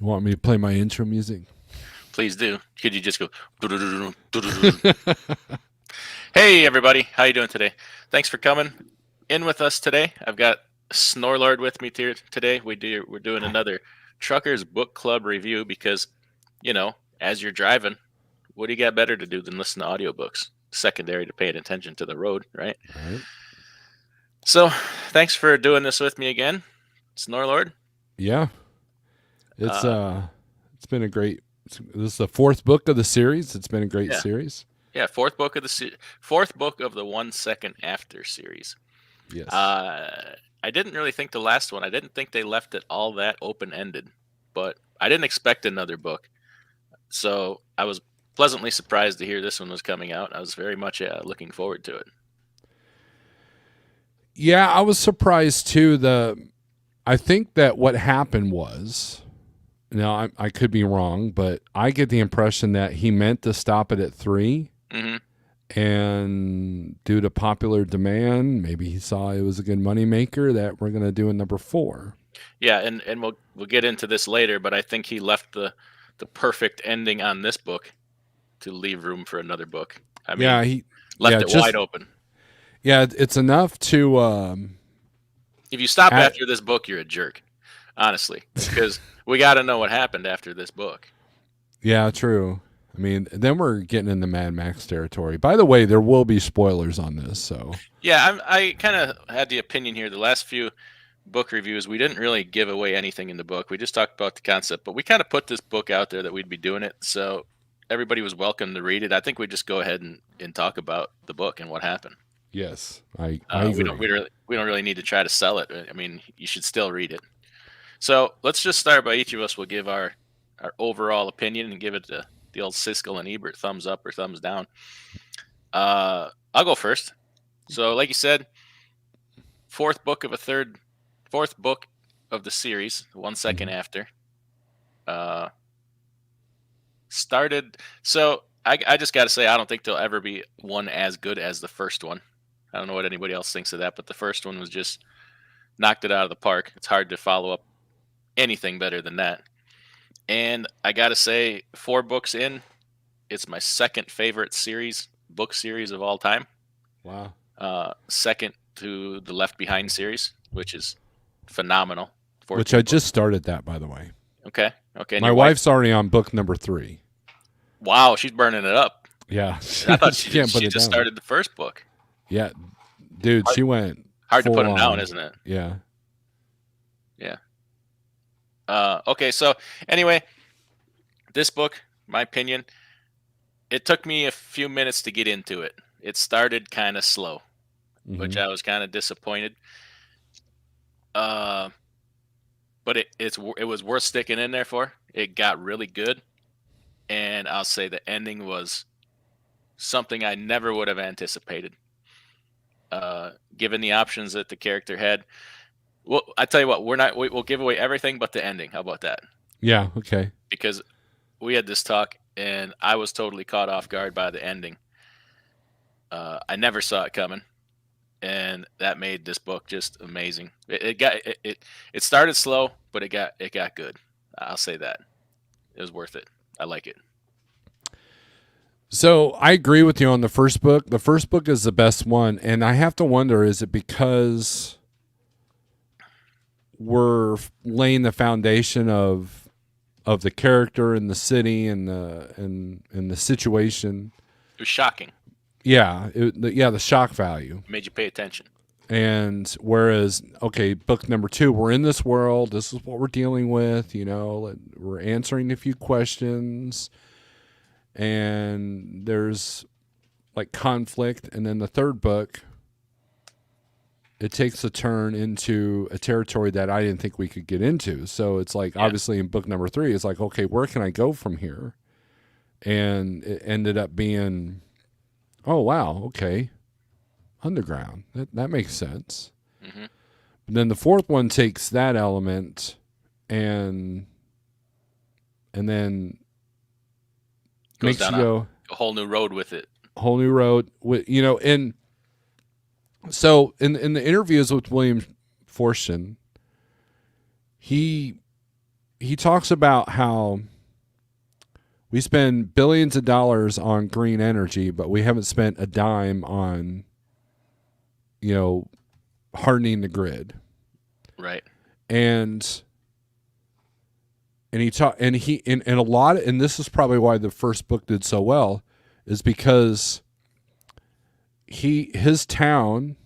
You want me to play my intro music? Please do. Could you just go? Hey everybody, how you doing today? Thanks for coming in with us today. I've got Snorlord with me today. We're doing another Truckers Book Club review because, as you're driving, what do you got better to do than listen to audiobooks? Secondary to paying attention to the road, right? Right. So, thanks for doing this with me again, Snorlord. Yeah. It's been a great. This is the fourth book of the series. It's been a great Yeah. series. Yeah, fourth book of the 1 Second After series. Yes. I didn't really think the last one. I didn't think they left it all that open-ended, but I didn't expect another book. So I was pleasantly surprised to hear this one was coming out. I was very much looking forward to it. Yeah, I was surprised too. I think that what happened was, now I could be wrong, but I get the impression that he meant to stop it at 3. Mm-hmm. And due to popular demand, maybe he saw it was a good moneymaker that we're going to do a number 4. Yeah, and we'll get into this later, but I think he left the perfect ending on this book to leave room for another book. I mean, he left it wide open. Yeah, it's enough to. If you stop after this book, you're a jerk, honestly, because we got to know what happened after this book. Yeah, true. I mean, then we're getting into Mad Max territory. By the way, there will be spoilers on this, so. Yeah, I kind of had the opinion here. The last few book reviews, we didn't really give away anything in the book. We just talked about the concept, but we kind of put this book out there that we'd be doing it, so everybody was welcome to read it. I think we just go ahead and talk about the book and what happened. Yes, I agree. We don't really need to try to sell it. I mean, you should still read it. So let's just start by each of us will give our overall opinion and give it the old Siskel and Ebert thumbs up or thumbs down. I'll go first. So, like you said, fourth book of the series, 1 Second After. Started. So I just got to say, I don't think there'll ever be one as good as the first one. I don't know what anybody else thinks of that, but the first one was just knocked it out of the park. It's hard to follow up anything better than that. And I got to say, 4 books in, it's my second favorite book series of all time. Wow. Second to the Left Behind series, which is phenomenal. Which I just started that, by the way. Okay. My wife's already on book number 3. Wow, she's burning it up. Yeah. I thought she just started the first book. Yeah. Dude, she went hard to put them down, isn't it? Yeah. Yeah. Okay, so anyway, this book, my opinion, it took me a few minutes to get into it. It started kind of slow, which I was kind of disappointed. But it was worth sticking in there for. It got really good, and I'll say the ending was something I never would have anticipated. Given the options that the character had. Well, I tell you what, we'll give away everything but the ending. How about that? Yeah, okay. Because we had this talk, and I was totally caught off guard by the ending. I never saw it coming, and that made this book just amazing. It started slow, but it got good. I'll say that. It was worth it. I like it. So I agree with you on the first book. The first book is the best one, and I have to wonder, is it because we're laying the foundation of the character and the city and the situation? It was shocking. Yeah, the shock value. It made you pay attention. And whereas, okay, book number 2, we're in this world. This is what we're dealing with. We're answering a few questions. And there's like conflict, and then the third book, it takes a turn into a territory that I didn't think we could get into. So it's like, obviously in book number 3, it's like, okay, where can I go from here? And it ended up being, oh wow, okay, underground. That makes sense. Mm-hmm. But then the fourth one takes that element and then goes down a whole new road with it. Whole new road with and so in the interviews with William Forschten, he he talks about how we spend billions of dollars on green energy, but we haven't spent a dime on, hardening the grid. Right. And he taught, and a lot, and this is probably why the first book did so well, is because his town,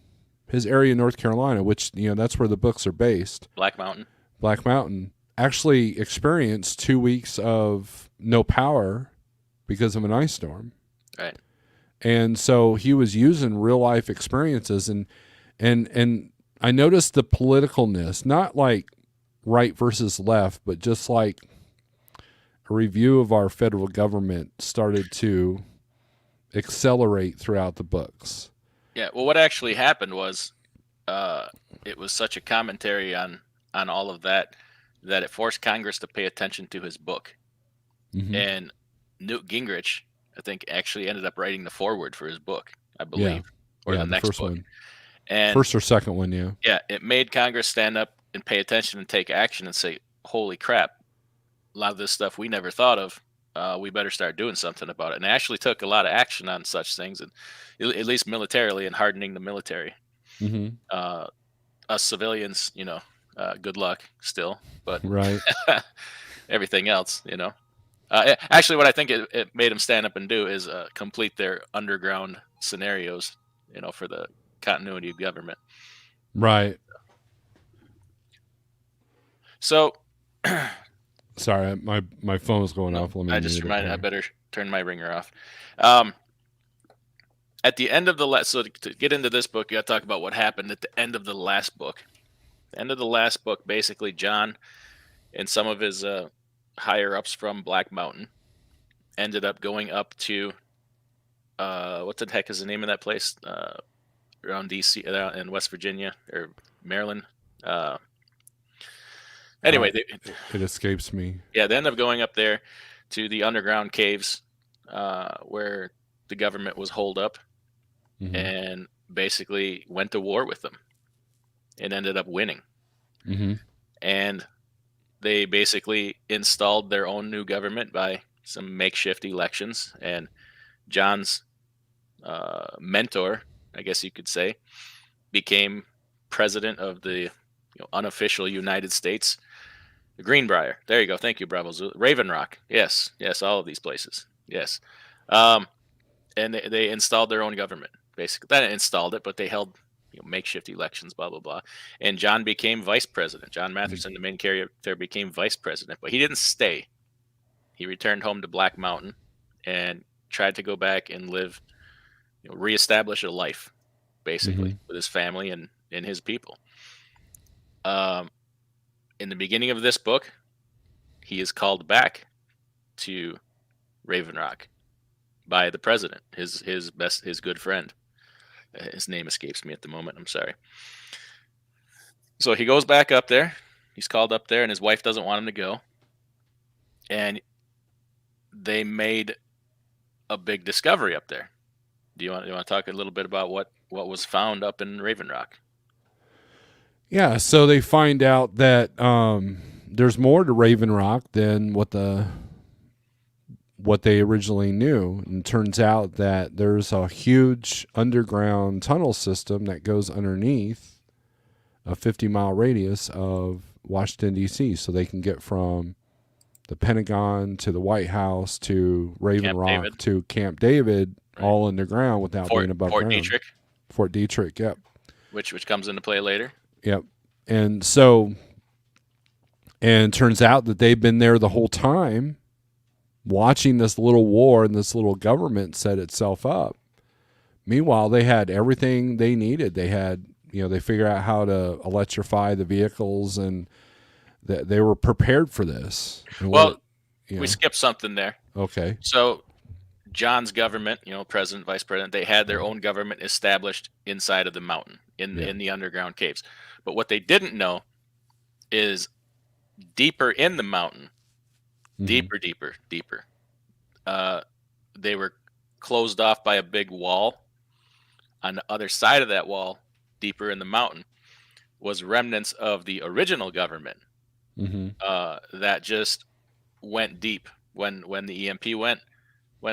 his area in North Carolina, which that's where the books are based, Black Mountain, actually experienced 2 weeks of no power because of an ice storm. Right. And so he was using real life experiences, and I noticed the politicalness, not like right versus left, but just like a review of our federal government started to accelerate throughout the books. Yeah. Well, what actually happened was, it was such a commentary on all of that it forced Congress to pay attention to his book. Mm-hmm. And Newt Gingrich, I think, actually ended up writing the foreword for his book, I believe, or the next first book. one. And first or second one, yeah. Yeah, it made Congress stand up and pay attention and take action and say, holy crap, a lot of this stuff we never thought of. We better start doing something about it. And they actually took a lot of action on such things, and at least militarily, and hardening the military. Mm-hmm. Us civilians, good luck still, but right. everything else, actually, what I think it made them stand up and do is complete their underground scenarios, for the continuity of government. Right. So, sorry, my phone was going off. I just reminded I better turn my ringer off. At the end of the so to get into this book, you got to talk about what happened at the end of the last book. The end of the last book, basically, John and some of his higher ups from Black Mountain ended up going up to what the heck is the name of that place around DC, in West Virginia or Maryland. Anyway, it escapes me. Yeah, they end up going up there to the underground caves where the government was holed up, mm-hmm. and basically went to war with them and ended up winning. Mm-hmm. And they basically installed their own new government by some makeshift elections. And John's mentor, I guess you could say, became president of the unofficial United States. The Greenbrier. There you go. Thank you, Bravo Zulu. Raven Rock. Yes, all of these places. Yes. And they installed their own government, basically. They didn't installed it, but they held makeshift elections, blah, blah, blah. And John became vice president. John Matherson, the main character, became vice president. But he didn't stay. He returned home to Black Mountain and tried to go back and live, reestablish a life, basically, mm-hmm. with his family and his people. In the beginning of this book, he is called back to Raven Rock by the president, his good friend. His name escapes me at the moment. I'm sorry. So he goes back up there. He's called up there, and his wife doesn't want him to go. And they made a big discovery up there. Do you want to talk a little bit about what was found up in Raven Rock? Yeah, so they find out that there's more to Raven Rock than what they originally knew. And it turns out that there's a huge underground tunnel system that goes underneath a 50-mile radius of Washington, D.C., so they can get from the Pentagon to the White House to Raven Rock David. To Camp David, right, all underground without being above Fort ground. Detrick. Fort Detrick, yep. Which comes into play later. Yep. And so, and it turns out that they've been there the whole time watching this little war and this little government set itself up. Meanwhile, they had everything they needed. They had, they figured out how to electrify the vehicles, and they were prepared for this. And we skipped something there. Okay. So John's government, president, vice president, they had their own government established inside of the mountain in the underground caves. But what they didn't know is deeper in the mountain, deeper, they were closed off by a big wall. On the other side of that wall, deeper in the mountain, was remnants of the original government Mm-hmm. that just went deep when the EMP went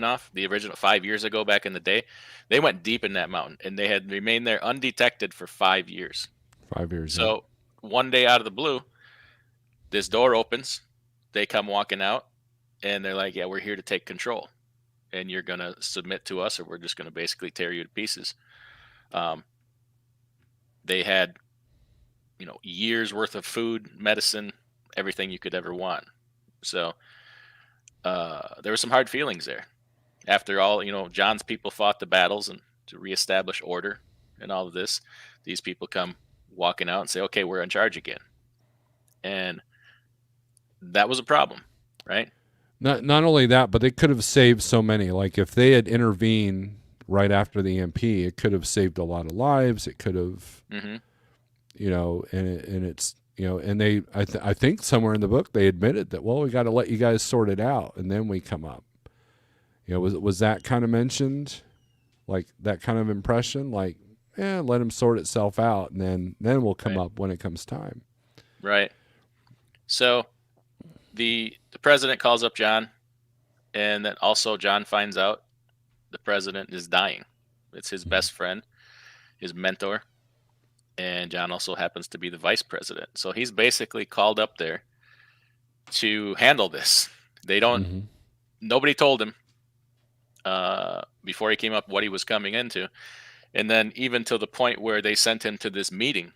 off. The original 5 years ago, back in the day, they went deep in that mountain, and they had remained there undetected for 5 years. 5 years. Yeah. So one day, out of the blue, this door opens. They come walking out, and they're like, "Yeah, we're here to take control, and you're gonna submit to us, or we're just gonna basically tear you to pieces." Um, they had, years worth of food, medicine, everything you could ever want. So there were some hard feelings there. After all, John's people fought the battles and to reestablish order and all of this, these people come walking out and say, "Okay, we're in charge again," and that was a problem, right? Not only that, but they could have saved so many. Like if they had intervened right after the EMP, it could have saved a lot of lives. It could have, Hmm. and it's and they I think somewhere in the book they admitted that, well, we got to let you guys sort it out and then we come up. Was that kind of mentioned, like that kind of impression, like, let him sort itself out and then we'll come Right. up when it comes time. Right. So the president calls up John, and then also John finds out the president is dying. It's his best friend, his mentor, and John also happens to be the vice president. So he's basically called up there to handle this. They don't. Mm-hmm. Nobody told him before he came up what he was coming into, and then even to the point where they sent him to this meeting,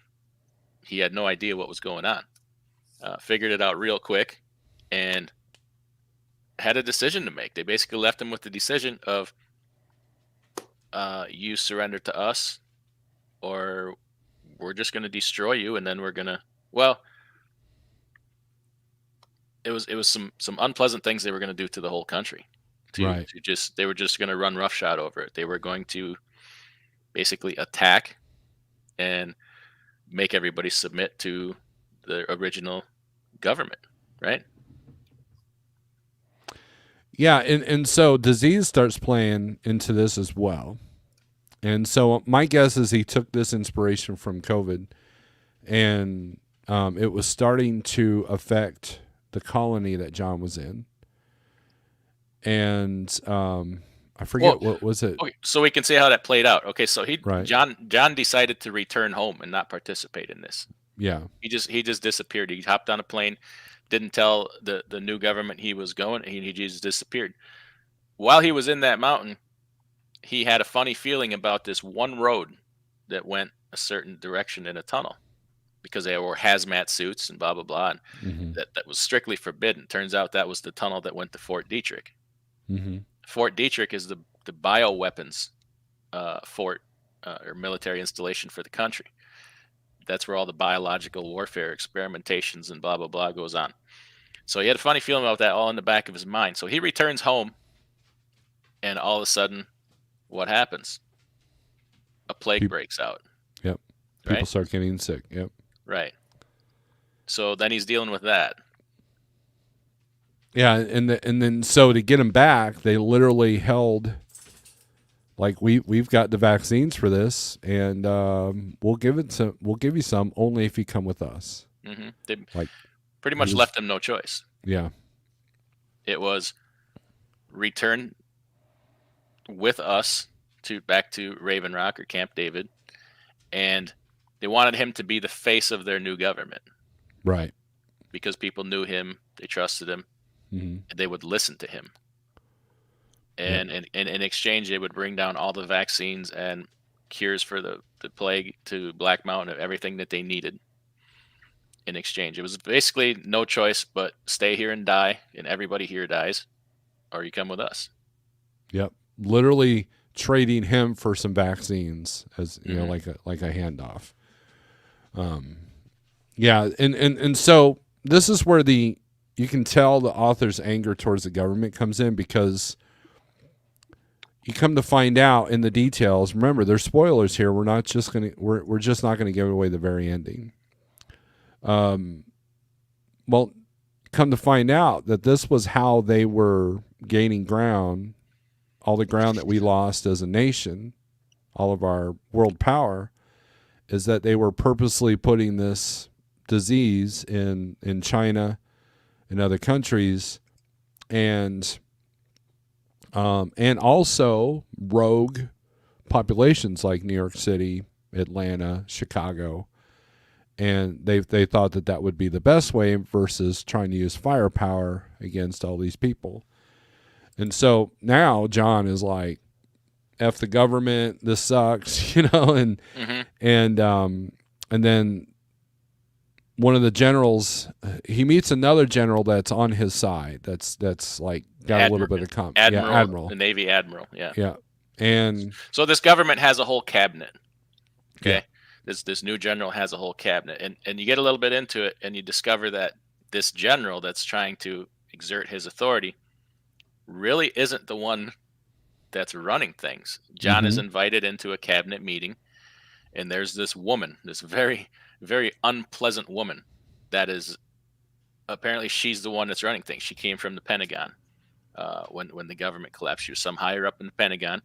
he had no idea what was going on. Figured it out real quick, and had a decision to make. They basically left him with the decision of you surrender to us, or we're just going to destroy you, and then we're going to, well, it was some unpleasant things they were going to do to the whole country. Right. They were just going to run roughshod over it. They were going to basically attack and make everybody submit to the original government, right? Yeah, and so disease starts playing into this as well. And so my guess is he took this inspiration from COVID, and it was starting to affect the colony that John was in. And I forget what was it. Okay, so we can see how that played out. Okay, so Right. John decided to return home and not participate in this. Yeah. He just disappeared. He hopped on a plane, didn't tell the new government he was going. He just disappeared. While he was in that mountain, he had a funny feeling about this one road that went a certain direction in a tunnel, because they wore hazmat suits and blah blah blah, and Mm-hmm. that was strictly forbidden. Turns out that was the tunnel that went to Fort Detrick. Mm-hmm. Fort Detrick is the bioweapons fort or military installation for the country. That's where all the biological warfare experimentations and blah blah blah goes on. So he had a funny feeling about that all in the back of his mind. So he returns home, and all of a sudden, what happens? A plague breaks out. Yep. People Right? start getting sick. Yep. Right. So then he's dealing with that. Yeah, and then so to get him back, they literally held, like, we've got the vaccines for this, and we'll give you some only if you come with us. Hmm. They Like, pretty much left him no choice. yeah. It was return with us back to Raven Rock or Camp David, and they wanted him to be the face of their new government Right. because people knew him, they trusted him, Mm-hmm. and they would listen to him. And in exchange, they would bring down all the vaccines and cures for the plague to Black Mountain, of everything that they needed in exchange. It was basically no choice but stay here and die, and everybody here dies, or you come with us. Yep. Literally trading him for some vaccines as Mhm. like a handoff. Yeah, and so this is where you can tell the author's anger towards the government comes in, because you come to find out in the details. Remember, there's spoilers here. We're just not gonna give away the very ending. Well, come to find out that this was how they were gaining ground, all the ground that we lost as a nation, all of our world power, is that they were purposely putting this disease in China and other countries, and also rogue populations like New York City, Atlanta, Chicago, and they thought that would be the best way versus trying to use firepower against all these people. And so now John is like, F the government, this sucks, and Mm-hmm. and then one of the generals, he meets another general that's on his side. That's like got a little bit of Admiral, the Navy admiral. Yeah. Yeah. And so this government has a whole cabinet. Okay. Yeah. This new general has a whole cabinet, and you get a little bit into it, and you discover that this general that's trying to exert his authority really isn't the one that's running things. John is invited into a cabinet meeting, and there's this woman, this very, very unpleasant woman that is apparently she's the one that's running things. She came from the Pentagon when the government collapsed. She was some higher up in the Pentagon,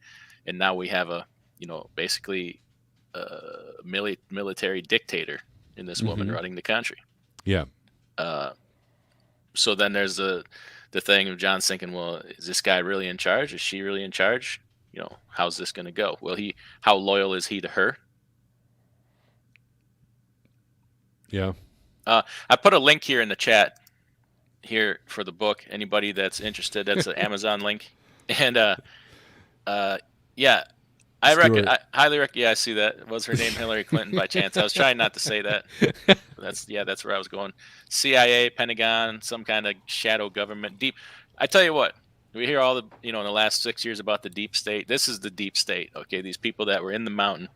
and now we have a basically military dictator in this woman running the country. Yeah. So then there's the thing of John's thinking, well, is this guy really in charge? Is she really in charge? How's this going to go? How loyal is he to her? Yeah. I put a link here in the chat here for the book. Anybody that's interested, that's an Amazon link. And yeah, I highly recommend. Yeah, I see that. Was her name Hillary Clinton by chance? I was trying not to say that. That's where I was going. CIA, Pentagon, some kind of shadow government. Deep. I tell you what, we hear all the in the last 6 years about the deep state. This is the deep state. Okay, these people that were in the mountain,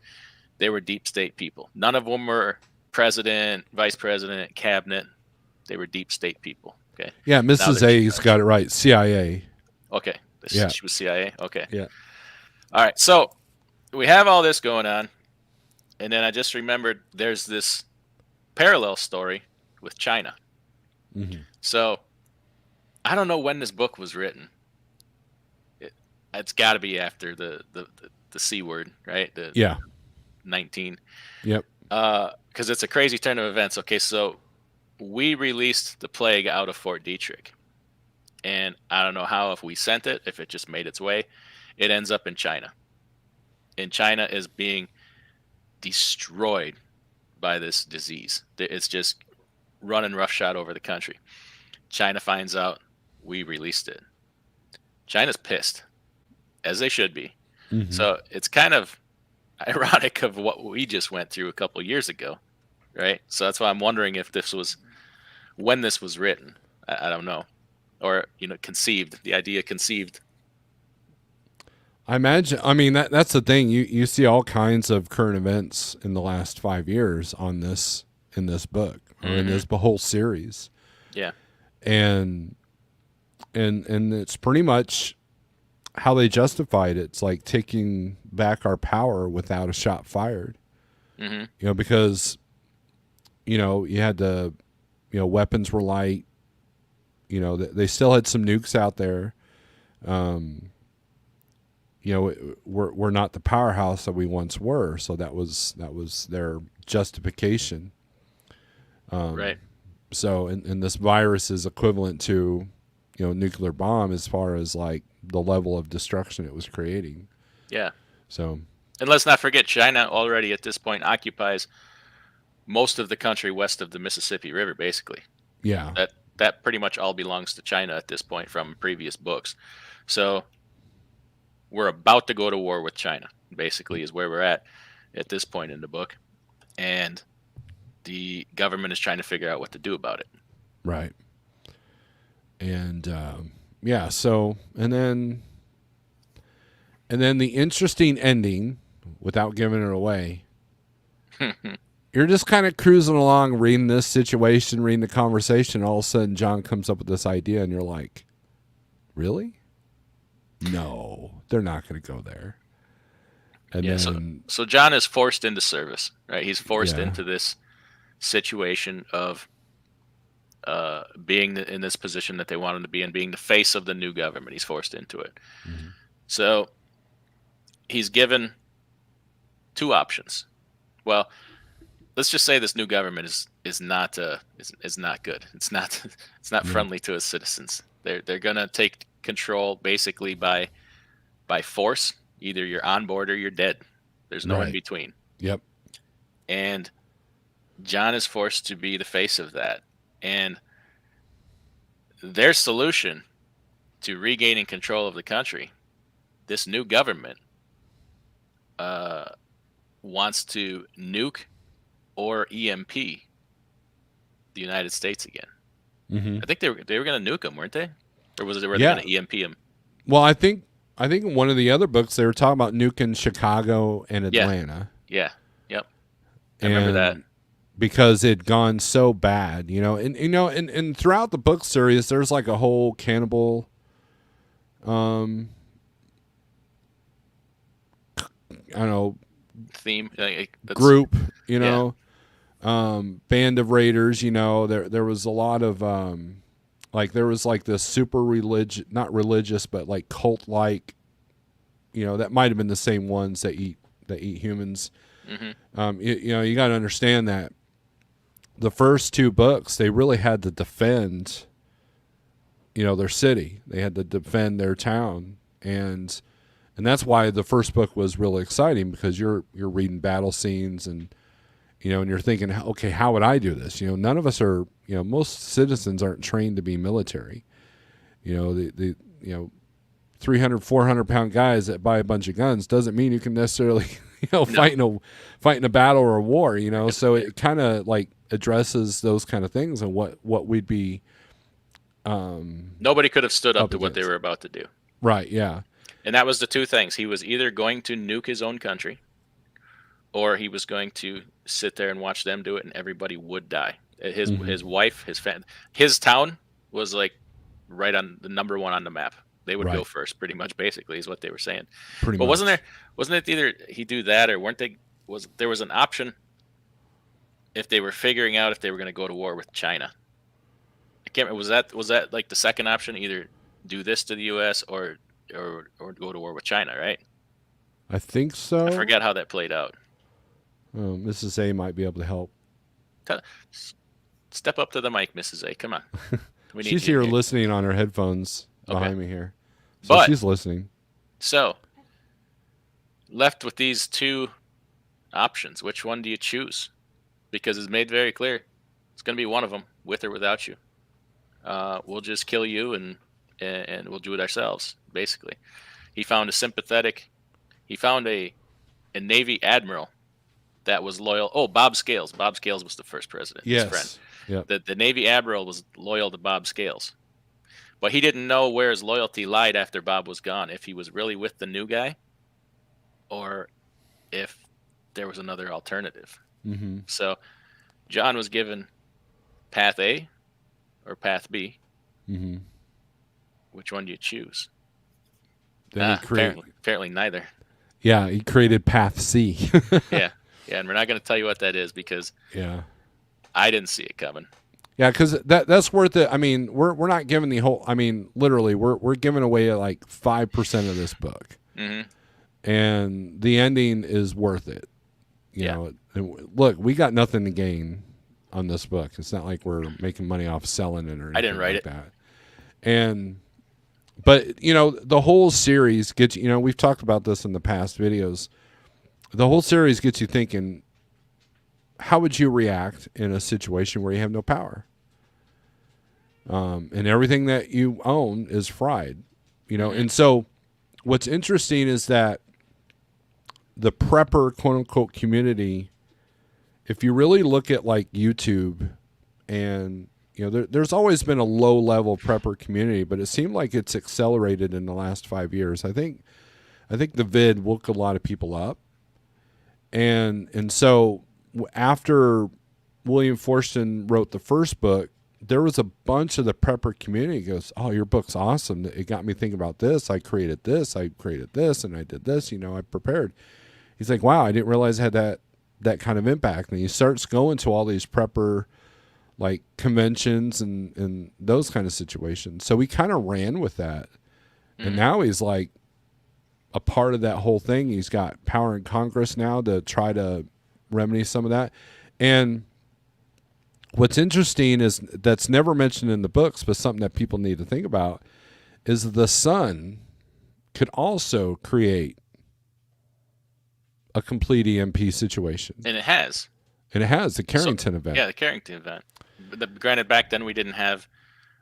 they were deep state people. None of them were president, vice president, cabinet. They were deep state people. Okay. Yeah, Mrs. A's got it right. CIA. Okay. Yeah. She was CIA. Okay. Yeah. All right. So we have all this going on, and then I just remembered there's this parallel story with China. So I don't know when this book was written. It's got to be after the C word, right? Yeah. 19. Yep. Because it's a crazy turn of events. Okay, so we released the plague out of Fort Detrick, and I don't know how, if we sent it, if it just made its way, it ends up in China. And China is being destroyed by this disease. It's just running roughshod over the country. China finds out we released it. China's pissed, as they should be. So it's kind of ironic of what we just went through a couple years ago, right? So that's why I'm wondering if this was when this was written. I don't know, or conceived. The idea conceived. I imagine. I mean, that's the thing. You see all kinds of current events in the last 5 years in this book or in this whole series. Yeah, and it's pretty much how they justified it. It's like taking back our power without a shot fired. Because you had to, weapons were light. They still had some nukes out there. We're not the powerhouse that we once were. So that was their justification. right. So, and this virus is equivalent to, nuclear bomb as far as like the level of destruction it was creating. Yeah. So, and let's not forget, China already at this point occupies most of the country west of the Mississippi River, basically. Yeah. That pretty much all belongs to China at this point from previous books. So we're about to go to war with China, basically, is where we're at this point in the book. And the government is trying to figure out what to do about it. Right. And yeah, so and then the interesting ending, without giving it away, you're just kind of cruising along, reading this situation, reading the conversation. All of a sudden, John comes up with this idea, and you're like, "Really? No, they're not going to go there." And yeah. then, so John is forced into service, right? He's forced into this situation of being in this position that they want him to be in, being the face of the new government. He's forced into it. So he's given two options. Well, let's just say this new government is not good. It's not it's not friendly to its citizens. They're gonna take control basically by force. Either you're on board or you're dead. There's no in between. Yep. And John is forced to be the face of that. And their solution to regaining control of the country, this new government wants to nuke or EMP the United States again. I think they were going to nuke them, weren't they? Or were they going to EMP them? Well, I think in one of the other books they were talking about nuking Chicago and Atlanta. Yeah. Yep. I remember that. Because it'd gone so bad, and throughout the book series, there's like a whole cannibal, I don't know, theme group, band of raiders. There was a lot of there was like this super not religious, but like cult like, that might have been the same ones that eat humans. You got to understand that the first two books, they really had to defend, their city. They had to defend their town, and that's why the first book was really exciting, because you're reading battle scenes and and you're thinking, okay, how would I do this? None of us are, most citizens aren't trained to be military. The 300, 400 pound guys that buy a bunch of guns doesn't mean you can necessarily, fight in a battle or a war, so it kind of like addresses those kind of things and what we'd be. Nobody could have stood up to what they were about to do. Right. Yeah. And that was the two things. He was either going to nuke his own country, or he was going to sit there and watch them do it, and everybody would die. His wife, his town was like right on the number one on the map. They would go first, pretty much. Basically, is what they were saying. But wasn't it either he do that, or there was an option if they were figuring out if they were going to go to war with China? I can't remember. Was that like the second option? Either do this to the U.S. or go to war with China, right? I think so. I forget how that played out. Mrs. A might be able to help. Step up to the mic, Mrs. A. Come on. She's here listening on her headphones behind me here. So she's listening. So, left with these two options, which one do you choose? Because it's made very clear it's going to be one of them, with or without you. We'll just kill you and we'll do it ourselves, basically. He found a Navy admiral that was loyal. Oh, Bob Scales. Bob Scales was the first president. Yes. His friend. Yep. The Navy admiral was loyal to Bob Scales. But he didn't know where his loyalty lied after Bob was gone, if he was really with the new guy or if there was another alternative. So John was given path A or path B. Which one do you choose? Apparently neither. Yeah, he created path C. Yeah, and we're not going to tell you what that is because I didn't see it coming. Yeah, because that's worth it. I mean, we're not giving the whole. I mean, literally, we're giving away like 5% of this book, and the ending is worth it. You know, look, we got nothing to gain on this book. It's not like we're making money off selling it or anything. I didn't write like that. But the whole series gets. We've talked about this in the past videos. The whole series gets you thinking. How would you react in a situation where you have no power? And everything that you own is fried, And so what's interesting is that the prepper, quote unquote, community, if you really look at like YouTube and, there's always been a low level prepper community, but it seemed like it's accelerated in the last 5 years. I think the vid woke a lot of people up. And so after William Forschten wrote the first book, there was a bunch of the prepper community goes, "Oh, your book's awesome. It got me thinking about this. I created this, and I did this. I prepared." He's like, "Wow, I didn't realize it had that kind of impact." And he starts going to all these prepper like conventions and those kind of situations. So he kind of ran with that, and now he's like a part of that whole thing. He's got power in Congress now to try to remedy some of that. And what's interesting is that's never mentioned in the books, but something that people need to think about is the sun could also create a complete EMP situation. And it has. And it has the Carrington event. Yeah, the Carrington event. Granted, back then we didn't have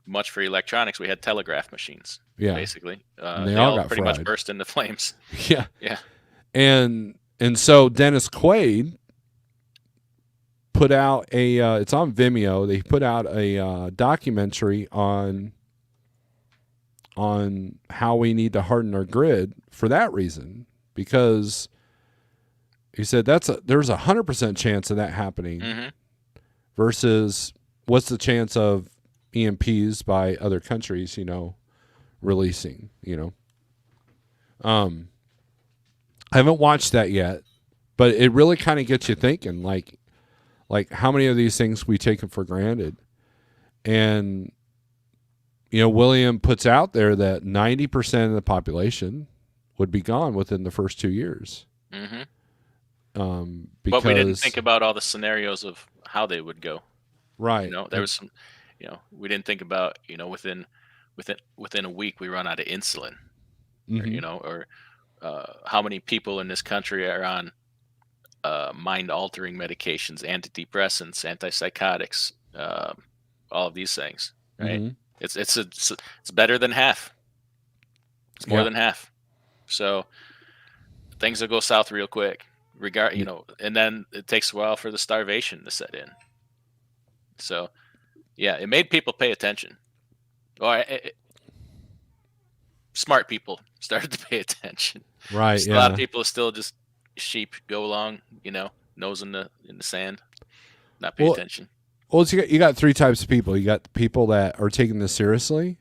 much for electronics. We had telegraph machines, basically. And they all got pretty fried. much burst into flames. Yeah. Yeah. And so Dennis Quaid put out a it's on Vimeo. They put out a documentary on how we need to harden our grid for that reason, because he said there's 100% chance of that happening versus what's the chance of EMPs by other countries, releasing, I haven't watched that yet, but it really kind of gets you thinking, like how many of these things we taken for granted. And, William puts out there that 90% of the population would be gone within the first 2 years. Mm-hmm. Because, but we didn't think about all the scenarios of how they would go. Right. There was some, we didn't think about, within a week we run out of insulin, or how many people in this country are on mind-altering medications, antidepressants, antipsychotics, all of these things, right? Mm-hmm. It's better than half. It's more than half. So things will go south real quick. And then it takes a while for the starvation to set in. So, yeah, it made people pay attention. Or smart people started to pay attention. Right. A lot of people are still just sheep, go along, nose in the sand, not pay attention. Well, you got three types of people. You got the people that are taking this seriously.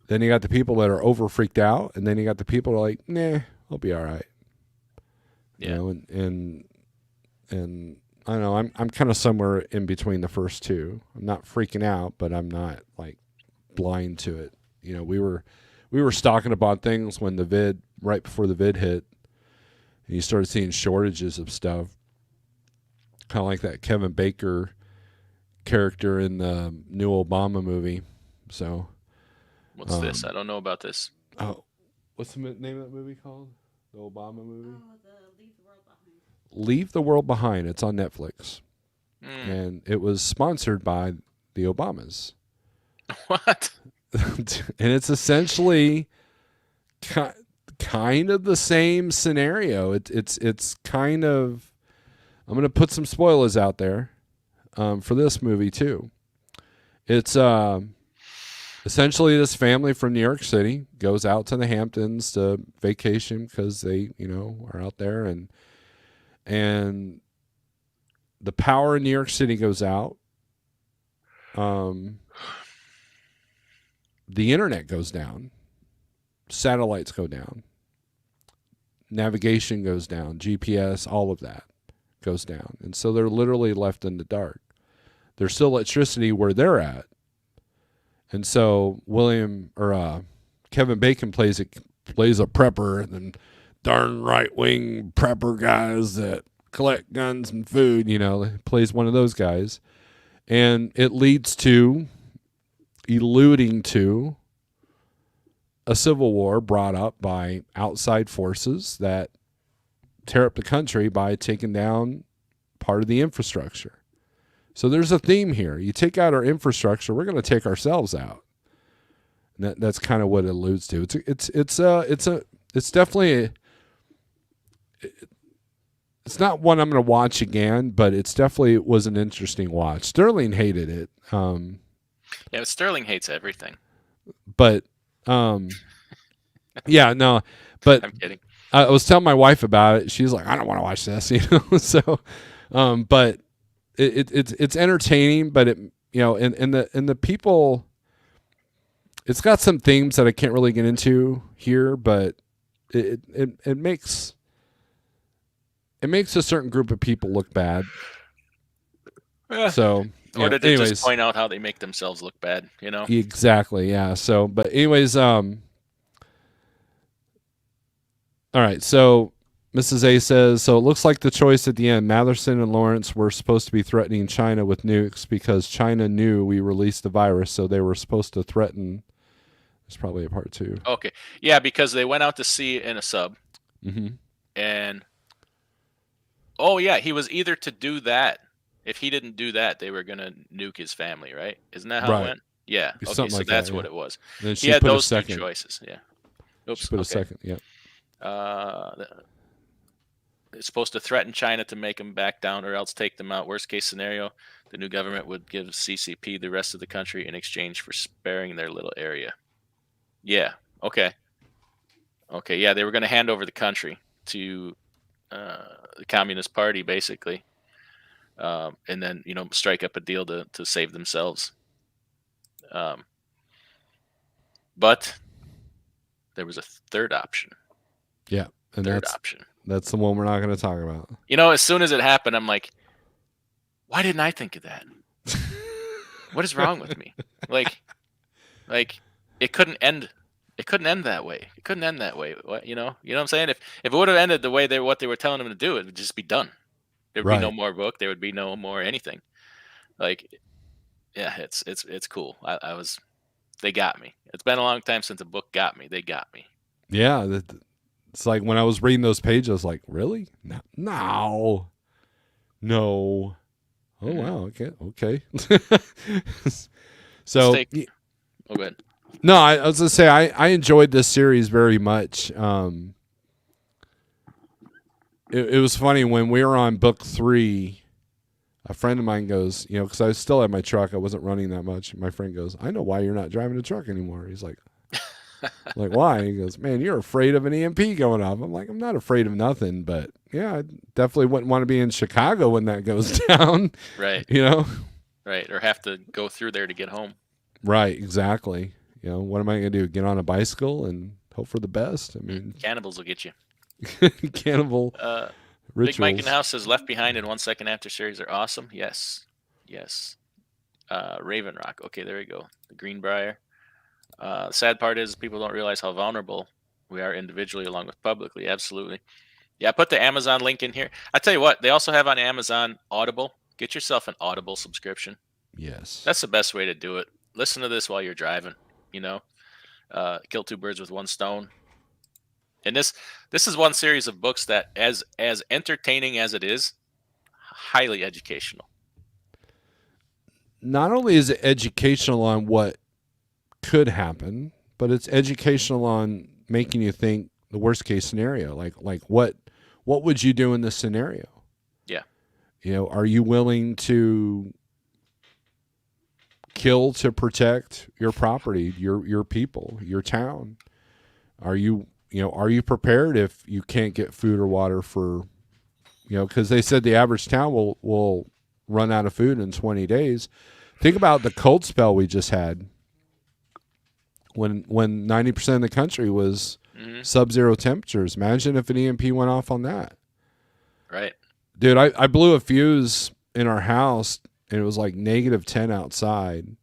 Then you got the people that are over freaked out, and then you got the people that are like, nah, I'll be all right. Yeah. And I don't know, I'm kind of somewhere in between the first two. I'm not freaking out, but I'm not like blind to it. We were stocking up on things when right before the vid hit, and you started seeing shortages of stuff. Kind of like that Kevin Bacon character in the new Obama movie. So, what's this? I don't know about this. Oh, what's the name of that movie called? The Obama movie? Oh, the Leave the World Behind. Leave the World Behind. It's on Netflix. And it was sponsored by the Obamas. What? And it's essentially kind of the same scenario. It's kind of, I'm going to put some spoilers out there for this movie too. It's essentially this family from New York City goes out to the Hamptons to vacation because they, are out there, and the power in New York City goes out. The internet goes down. Satellites go down. Navigation goes down. GPS, all of that goes down. And so they're literally left in the dark. There's still electricity where they're at. And so Kevin Bacon plays a prepper, and darn right-wing prepper guys that collect guns and food, plays one of those guys. And it leads to alluding to a civil war brought up by outside forces that tear up the country by taking down part of the infrastructure. So there's a theme here. You take out our infrastructure, we're going to take ourselves out. And that's kind of what it alludes to. It's definitely it's not one I'm going to watch again, but it was an interesting watch. Sterling hated it. Yeah, Sterling hates everything. But yeah, no. But I'm kidding. I was telling my wife about it. She's like, I don't want to watch this, So, but it's entertaining. But and the people, it's got some themes that I can't really get into here. But it makes a certain group of people look bad. Yeah. So. Or did they just point out how they make themselves look bad, Exactly, yeah. So, but anyways, all right. So Mrs. A says, so it looks like the choice at the end. Matherson and Lawrence were supposed to be threatening China with nukes because China knew we released the virus, so they were supposed to threaten. There's probably a part 2. Okay. Yeah, because they went out to sea in a sub. Mm-hmm. And, oh, yeah, he was either to do that. If he didn't do that, they were going to nuke his family, right? Isn't that how Right. it went? Yeah. Okay, Something so like that's that, what yeah. it was. And then He she had put a those two second. choices. Yeah. She Oops. put a Okay. second, yeah. It's supposed to threaten China to make them back down or else take them out. Worst case scenario, the new government would give CCP the rest of the country in exchange for sparing their little area. Yeah. Okay. Okay. Yeah, they were going to hand over the country to the Communist Party, basically, and then strike up a deal to save themselves. But there was a third option. Yeah, and Third option. that's the one we're not going to talk about. As soon as it happened, I'm like, why didn't I think of that? What is wrong with me? Like it couldn't end. It couldn't end that way. It couldn't end that way. What what I'm saying? If it would have ended the way what they were telling them to do, it would just be done. There would be no Right. more book. There would be no more anything. Like, yeah, it's cool. They got me. It's been a long time since a book got me. They got me. Yeah, it's like when I was reading those pages, I was like, really? No. Oh, wow. Okay. So, Oh, go ahead. no, I was going to say, I enjoyed this series very much. It was funny when we were on book 3, a friend of mine goes, because I was still at my truck. I wasn't running that much. My friend goes, I know why you're not driving a truck anymore. He's like, why? He goes, man, you're afraid of an EMP going off. I'm like, I'm not afraid of nothing, but yeah, I definitely wouldn't want to be in Chicago when that goes down. Right. Right. Or have to go through there to get home. Right. Exactly. What am I going to do? Get on a bicycle and hope for the best? I mean, cannibals will get you. Cannibal rituals. Big Mike in the House says Left Behind and 1 Second After series are awesome. Yes. Raven Rock. Okay, there we go. The Greenbrier. The sad part is people don't realize how vulnerable we are individually along with publicly. Absolutely. Yeah, I put the Amazon link in here. I tell you what, they also have on Amazon Audible. Get yourself an Audible subscription. Yes. That's the best way to do it. Listen to this while you're driving, kill 2 birds with 1 stone. And this is one series of books that as entertaining as it is, highly educational. Not only is it educational on what could happen, but it's educational on making you think the worst case scenario. Like what would you do in this scenario? Yeah. Are you willing to kill to protect your property, your people, your town? Are you prepared if you can't get food or water for, because they said the average town will run out of food in 20 days. Think about the cold spell we just had when 90% of the country was sub-zero temperatures. Imagine if an EMP went off on that. Right. Dude, I blew a fuse in our house and it was like -10 outside.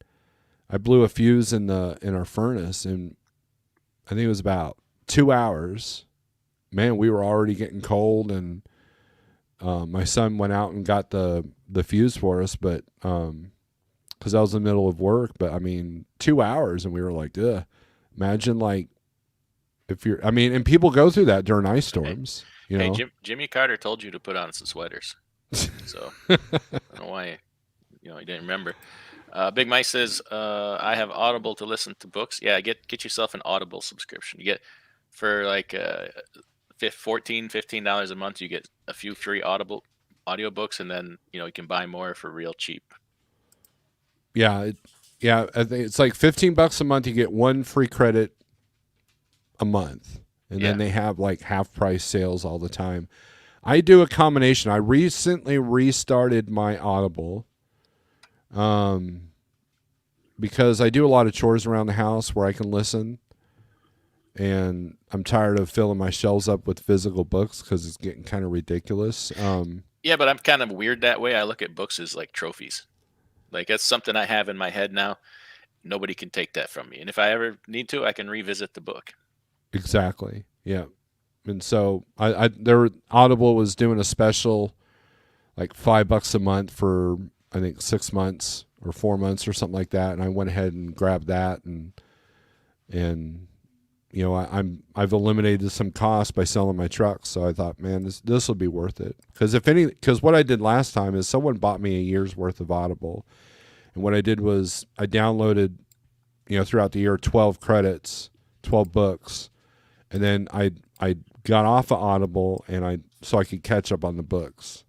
I blew a fuse in our furnace and I think it was about 2 hours. Man, we were already getting cold, and my son went out and got the fuse for us, but because I was in the middle of work. But I mean, 2 hours, and we were like, ugh. Imagine if you're. I mean, and people go through that during ice storms. Hey, Jimmy Carter told you to put on some sweaters, so I don't know why you didn't remember. Big Mike says, I have Audible to listen to books. Yeah, get yourself an Audible subscription. You get for like $15 a month, you get a few free audiobooks, and then you can buy more for real cheap. Yeah, I think it's like $15 a month. You get 1 free credit a month, and then they have like half price sales all the time. I do a combination. I recently restarted my Audible. Because I do a lot of chores around the house where I can listen, and I'm tired of filling my shelves up with physical books because it's getting kind of ridiculous. Yeah, but I'm kind of weird that way. I look at books as like trophies. Like that's something I have in my head now. Nobody can take that from me. And if I ever need to, I can revisit the book. Exactly. Yeah. And so Audible was doing a special, like $5 a month for I think 6 months or 4 months or something like that, and I went ahead and grabbed that, and you know I've eliminated some costs by selling my trucks, so I thought, man, this will be worth it, because what I did last time is someone bought me a year's worth of Audible, and what I did was I downloaded, throughout the year 12 credits, 12 books, and then I got off of Audible so I could catch up on the books.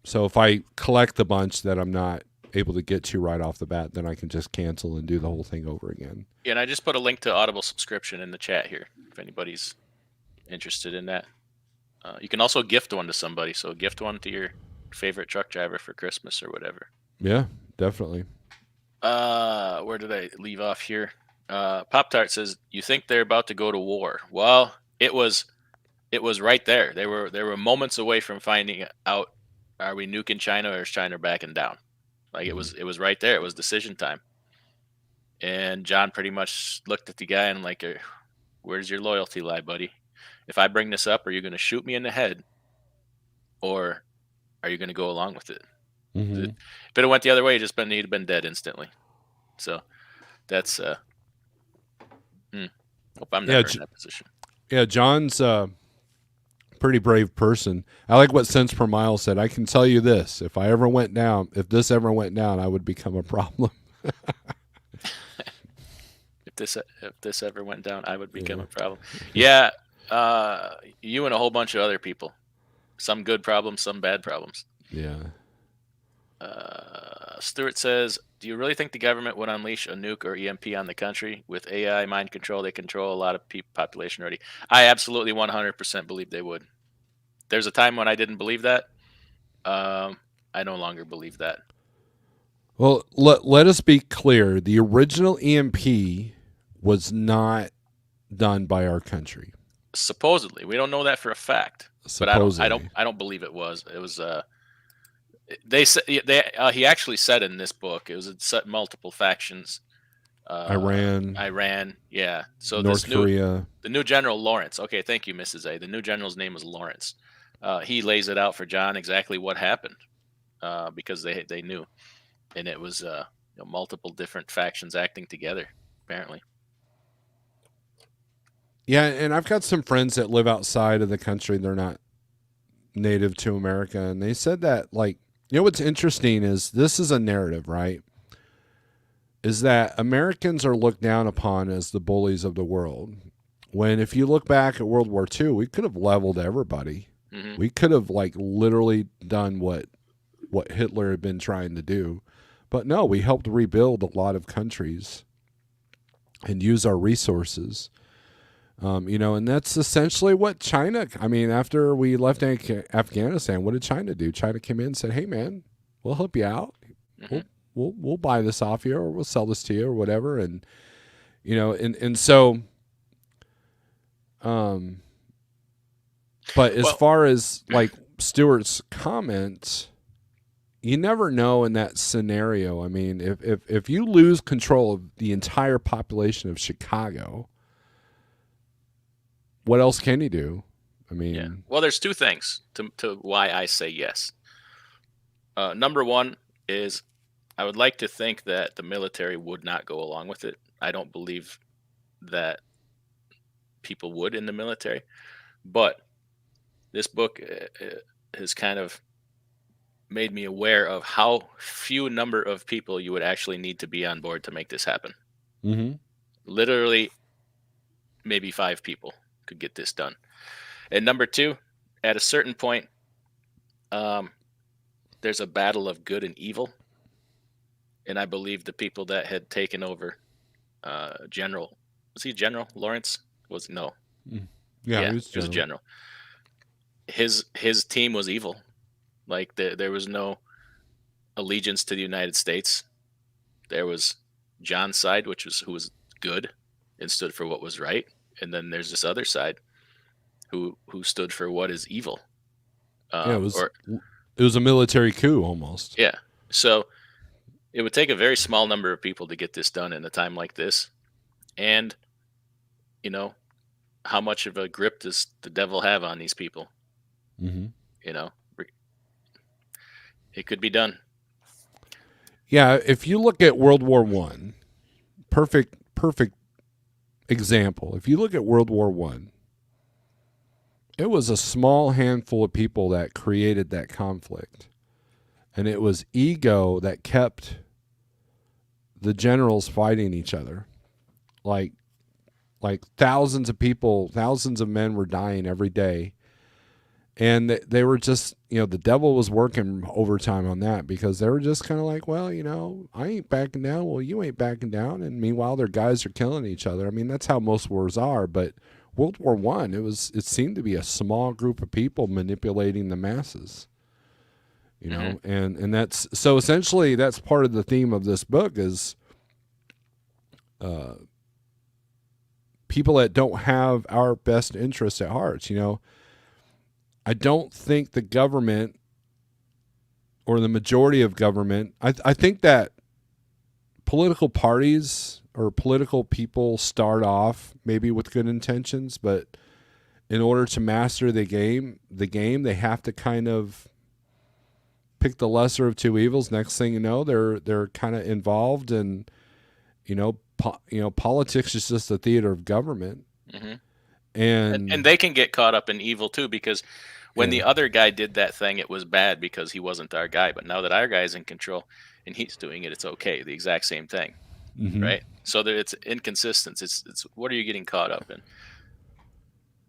So if I collect a bunch that I'm not able to get to right off the bat, then I can just cancel and do the whole thing over again. Yeah, and I just put a link to Audible subscription in the chat here if anybody's interested in that. You can also gift one to somebody, so gift one to your favorite truck driver for Christmas or whatever. Yeah, definitely. Where did I leave off here? Pop Tart says, "You think they're about to go to war?" Well, it was right there. They were moments away from finding out, are we nuking China or is China backing down? Like it was right there. It was decision time. And John pretty much looked at the guy and like, where's your loyalty lie, buddy? If I bring this up, are you going to shoot me in the head, or are you going to go along with it? Mm-hmm. If it went the other way, he'd have been dead instantly. So that's hope I'm never in that position. Yeah, John's a pretty brave person. I like what Cents Per Mile said. I can tell you this: if this ever went down, I would become a problem. If this ever went down, I would become a problem. Yeah, you and a whole bunch of other people. Some good problems, some bad problems. Yeah. Stuart says, "Do you really think the government would unleash a nuke or EMP on the country? With AI mind control, they control a lot of population already." I absolutely 100% believe they would. There's a time when I didn't believe that. I no longer believe that. Well, let us be clear. The original EMP was not done by our country. Supposedly, we don't know that for a fact. Supposedly. But I don't believe it was. It was he actually said in this book it was multiple factions. Iran, yeah. So North Korea, the new general Lawrence. Okay, thank you, Mrs. A. The new general's name is Lawrence. He lays it out for John exactly what happened, because they knew, and it was multiple different factions acting together, apparently. Yeah, and I've got some friends that live outside of the country. They're not native to America, and they said that, like, what's interesting is this is a narrative, right? Is that Americans are looked down upon as the bullies of the world. When if you look back at World War II, we could have leveled everybody. Mm-hmm. We could have literally done what Hitler had been trying to do. But no, we helped rebuild a lot of countries and use our resources. And that's essentially what China, after we left Afghanistan, what did China do? China came in and said, "Hey, man, we'll help you out. Mm-hmm. We'll buy this off you, or we'll sell this to you, or whatever." And, so, but as far as Stuart's comments, you never know in that scenario. If you lose control of the entire population of Chicago, what else can you do? Yeah. Well, there's two things to why I say yes. Number one is I would like to think that the military would not go along with it. I don't believe that people would in the military, but this book has kind of made me aware of how few number of people you would actually need to be on board to make this happen. Mm-hmm. Literally, maybe 5 people could get this done. And number two, at a certain point, there's a battle of good and evil. And I believe the people that had taken over General, was he General Lawrence? No. Yeah, he was General. His team was evil. Like there was no allegiance to the United States. There was John's side, who was good and stood for what was right. And then there's this other side who stood for what is evil. It was a military coup almost. Yeah. So it would take a very small number of people to get this done in a time like this. And you know, how much of a grip does the devil have on these people? Mm-hmm. You know, it could be done. Yeah, if you look at World War One, perfect example. If you look at World War One, it was a small handful of people that created that conflict, and it was ego that kept the generals fighting each other. Like thousands of people, thousands of men were dying every day. And they were just, the devil was working overtime on that because they were just kind of like, well, I ain't backing down. Well, you ain't backing down. And meanwhile, their guys are killing each other. I mean, that's how most wars are. But World War One, it seemed to be a small group of people manipulating the masses. And that's so essentially that's part of the theme of this book is people that don't have our best interests at heart. I don't think the government or the majority of government, I think that political parties or political people start off maybe with good intentions, but in order to master the game, they have to kind of pick the lesser of two evils. Next thing you know, they're kind of involved in, politics is just a theater of government. Mm-hmm. And they can get caught up in evil too, because when the other guy did that thing, it was bad because he wasn't our guy. But now that our guy's in control and he's doing it, it's okay. The exact same thing, right? So that it's inconsistent. It's what are you getting caught up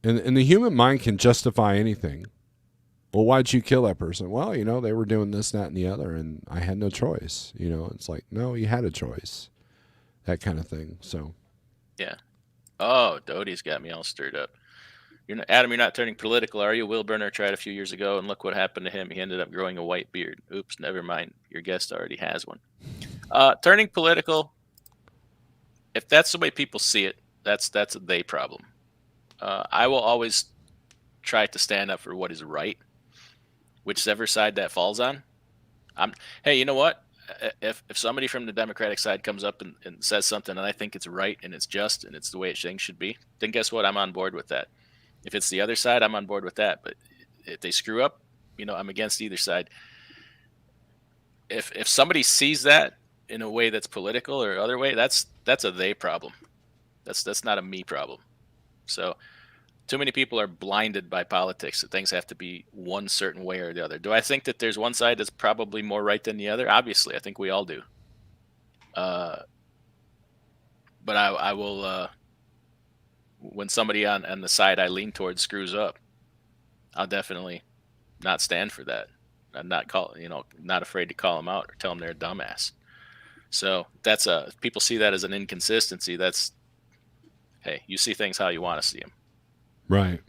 in? And the human mind can justify anything. Well, why'd you kill that person? Well, they were doing this, that, and the other, and I had no choice. It's like, no, you had a choice. That kind of thing. So, yeah. Oh, Doty's got me all stirred up. Adam, you're not turning political, are you? Will Burner tried a few years ago, and look what happened to him. He ended up growing a white beard. Oops, never mind. Your guest already has one. Turning political, if that's the way people see it, that's a they problem. I will always try to stand up for what is right, whichever side that falls on. Hey, you know what? If somebody from the Democratic side comes up and says something and I think it's right and it's just and it's the way things should be, then guess what? I'm on board with that. If it's the other side, I'm on board with that. But if they screw up, I'm against either side. If somebody sees that in a way that's political or other way, that's a they problem. That's not a me problem. So too many people are blinded by politics that things have to be one certain way or the other. Do I think that there's one side that's probably more right than the other? Obviously, I think we all do. But I will, when somebody on the side I lean towards screws up, I'll definitely not stand for that. I'm not not afraid to call them out or tell them they're a dumbass. So that's if people see that as an inconsistency, that's, hey, you see things how you want to see them. Right.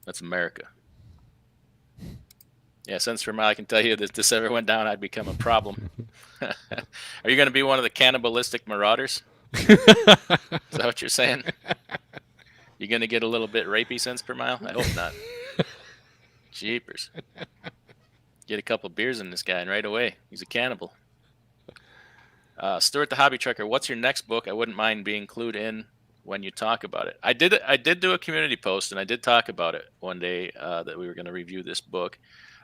That's America. Yeah, since for I can tell you that if this ever went down, I'd become a problem. Are you going to be one of the cannibalistic marauders? Is that what you're saying? You going to get a little bit rapey cents per mile? I hope not. Jeepers. Get a couple beers in this guy and right away, he's a cannibal. Stuart the Hobby Trucker, what's your next book? I wouldn't mind being clued in when you talk about it. I did do a community post and I did talk about it one day that we were going to review this book.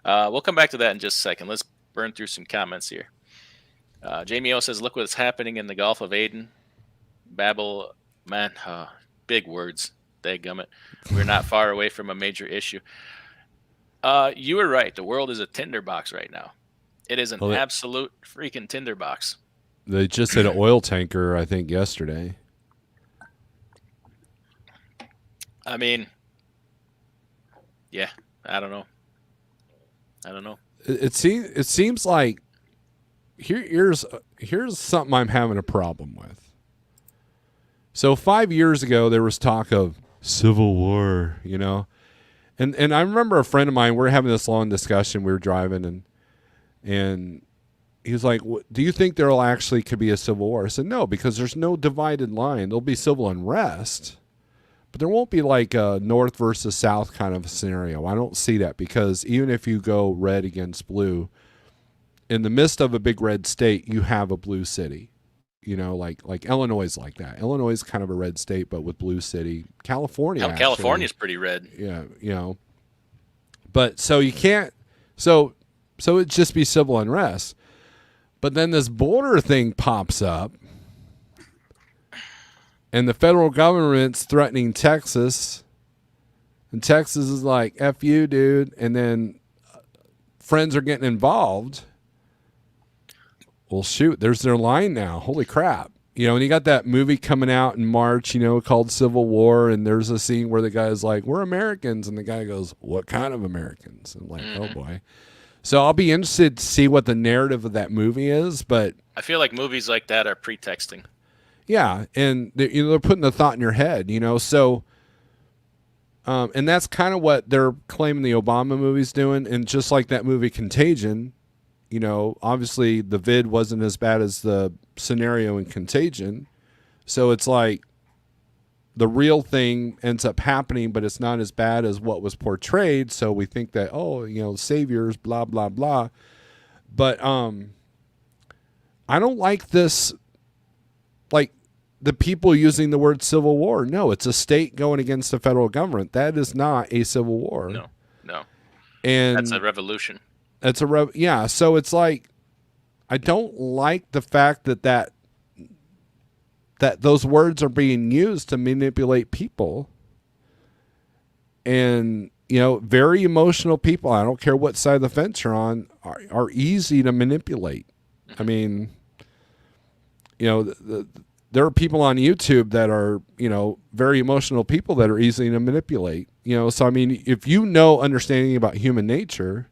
We'll come back to that in just a second. Let's burn through some comments here. Jamie O says, look what's happening in the Gulf of Aden. Babel, man, big words. Dadgummit. We're not far away from a major issue. You were right. The world is a tinderbox right now. It is an absolute freaking tinderbox. They just hit an oil tanker, I think, yesterday. I mean, yeah, I don't know. It seems like here's something I'm having a problem with. So 5 years ago, there was talk of civil war, and I remember a friend of mine. We were having this long discussion. We were driving, and he was like, "Do you think there actually could be a civil war?" I said, "No, because there's no divided line. There'll be civil unrest." But there won't be like a North versus South kind of scenario. I don't see that because even if you go red against blue, in the midst of a big red state, you have a blue city. You know, like Illinois is like that. Illinois is kind of a red state, but with blue city. California, actually, California's pretty red. yeah, you know. But so you can't. So it'd just be civil unrest. But then this border thing pops up, and the federal government's threatening Texas, and Texas is like, "F you, dude," and then friends are getting involved. Well, shoot, there's their line now. Holy crap. You know, and you got that movie coming out in March, you know, called Civil War, and there's a scene where the guy's like, "We're Americans," and the guy goes, "What kind of Americans?" And I'm like, oh boy. So I'll be interested to see what the narrative of that movie is, but I feel like movies like that are pretexting. yeah, and they're putting the thought in your head, you know, so and that's kind of what they're claiming the Obama movie's doing, and just like that movie Contagion, you know, obviously the vid wasn't as bad as the scenario in Contagion. So it's like the real thing ends up happening, but it's not as bad as what was portrayed. So we think that, oh, you know, saviors, blah, blah, blah. But I don't like this, like the people using the word civil war. No, it's a state going against the federal government. That is not a civil war. No. And That's a revolution. That's yeah. So it's like, I don't like the fact that those words are being used to manipulate people. And, you know, very emotional people, I don't care what side of the fence you're on, are easy to manipulate. I mean, you know, there are people on YouTube that are, you know, very emotional people that are easy to manipulate. You know, so I mean, if you know understanding about human nature,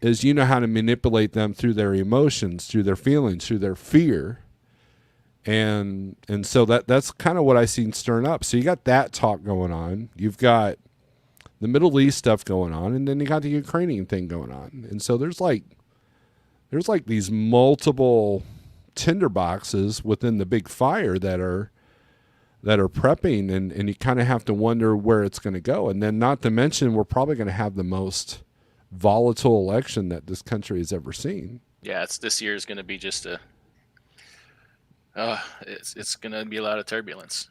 is you know how to manipulate them through their emotions, through their feelings, through their fear. And so that's kind of what I seen stirring up. So you got that talk going on. You've got the Middle East stuff going on, and then you got the Ukrainian thing going on. And so there's like these multiple tinderboxes within the big fire that are prepping, and you kind of have to wonder where it's going to go. And then not to mention, we're probably going to have the most volatile election that this country has ever seen. Yeah, this year is going to be just it's going to be a lot of turbulence.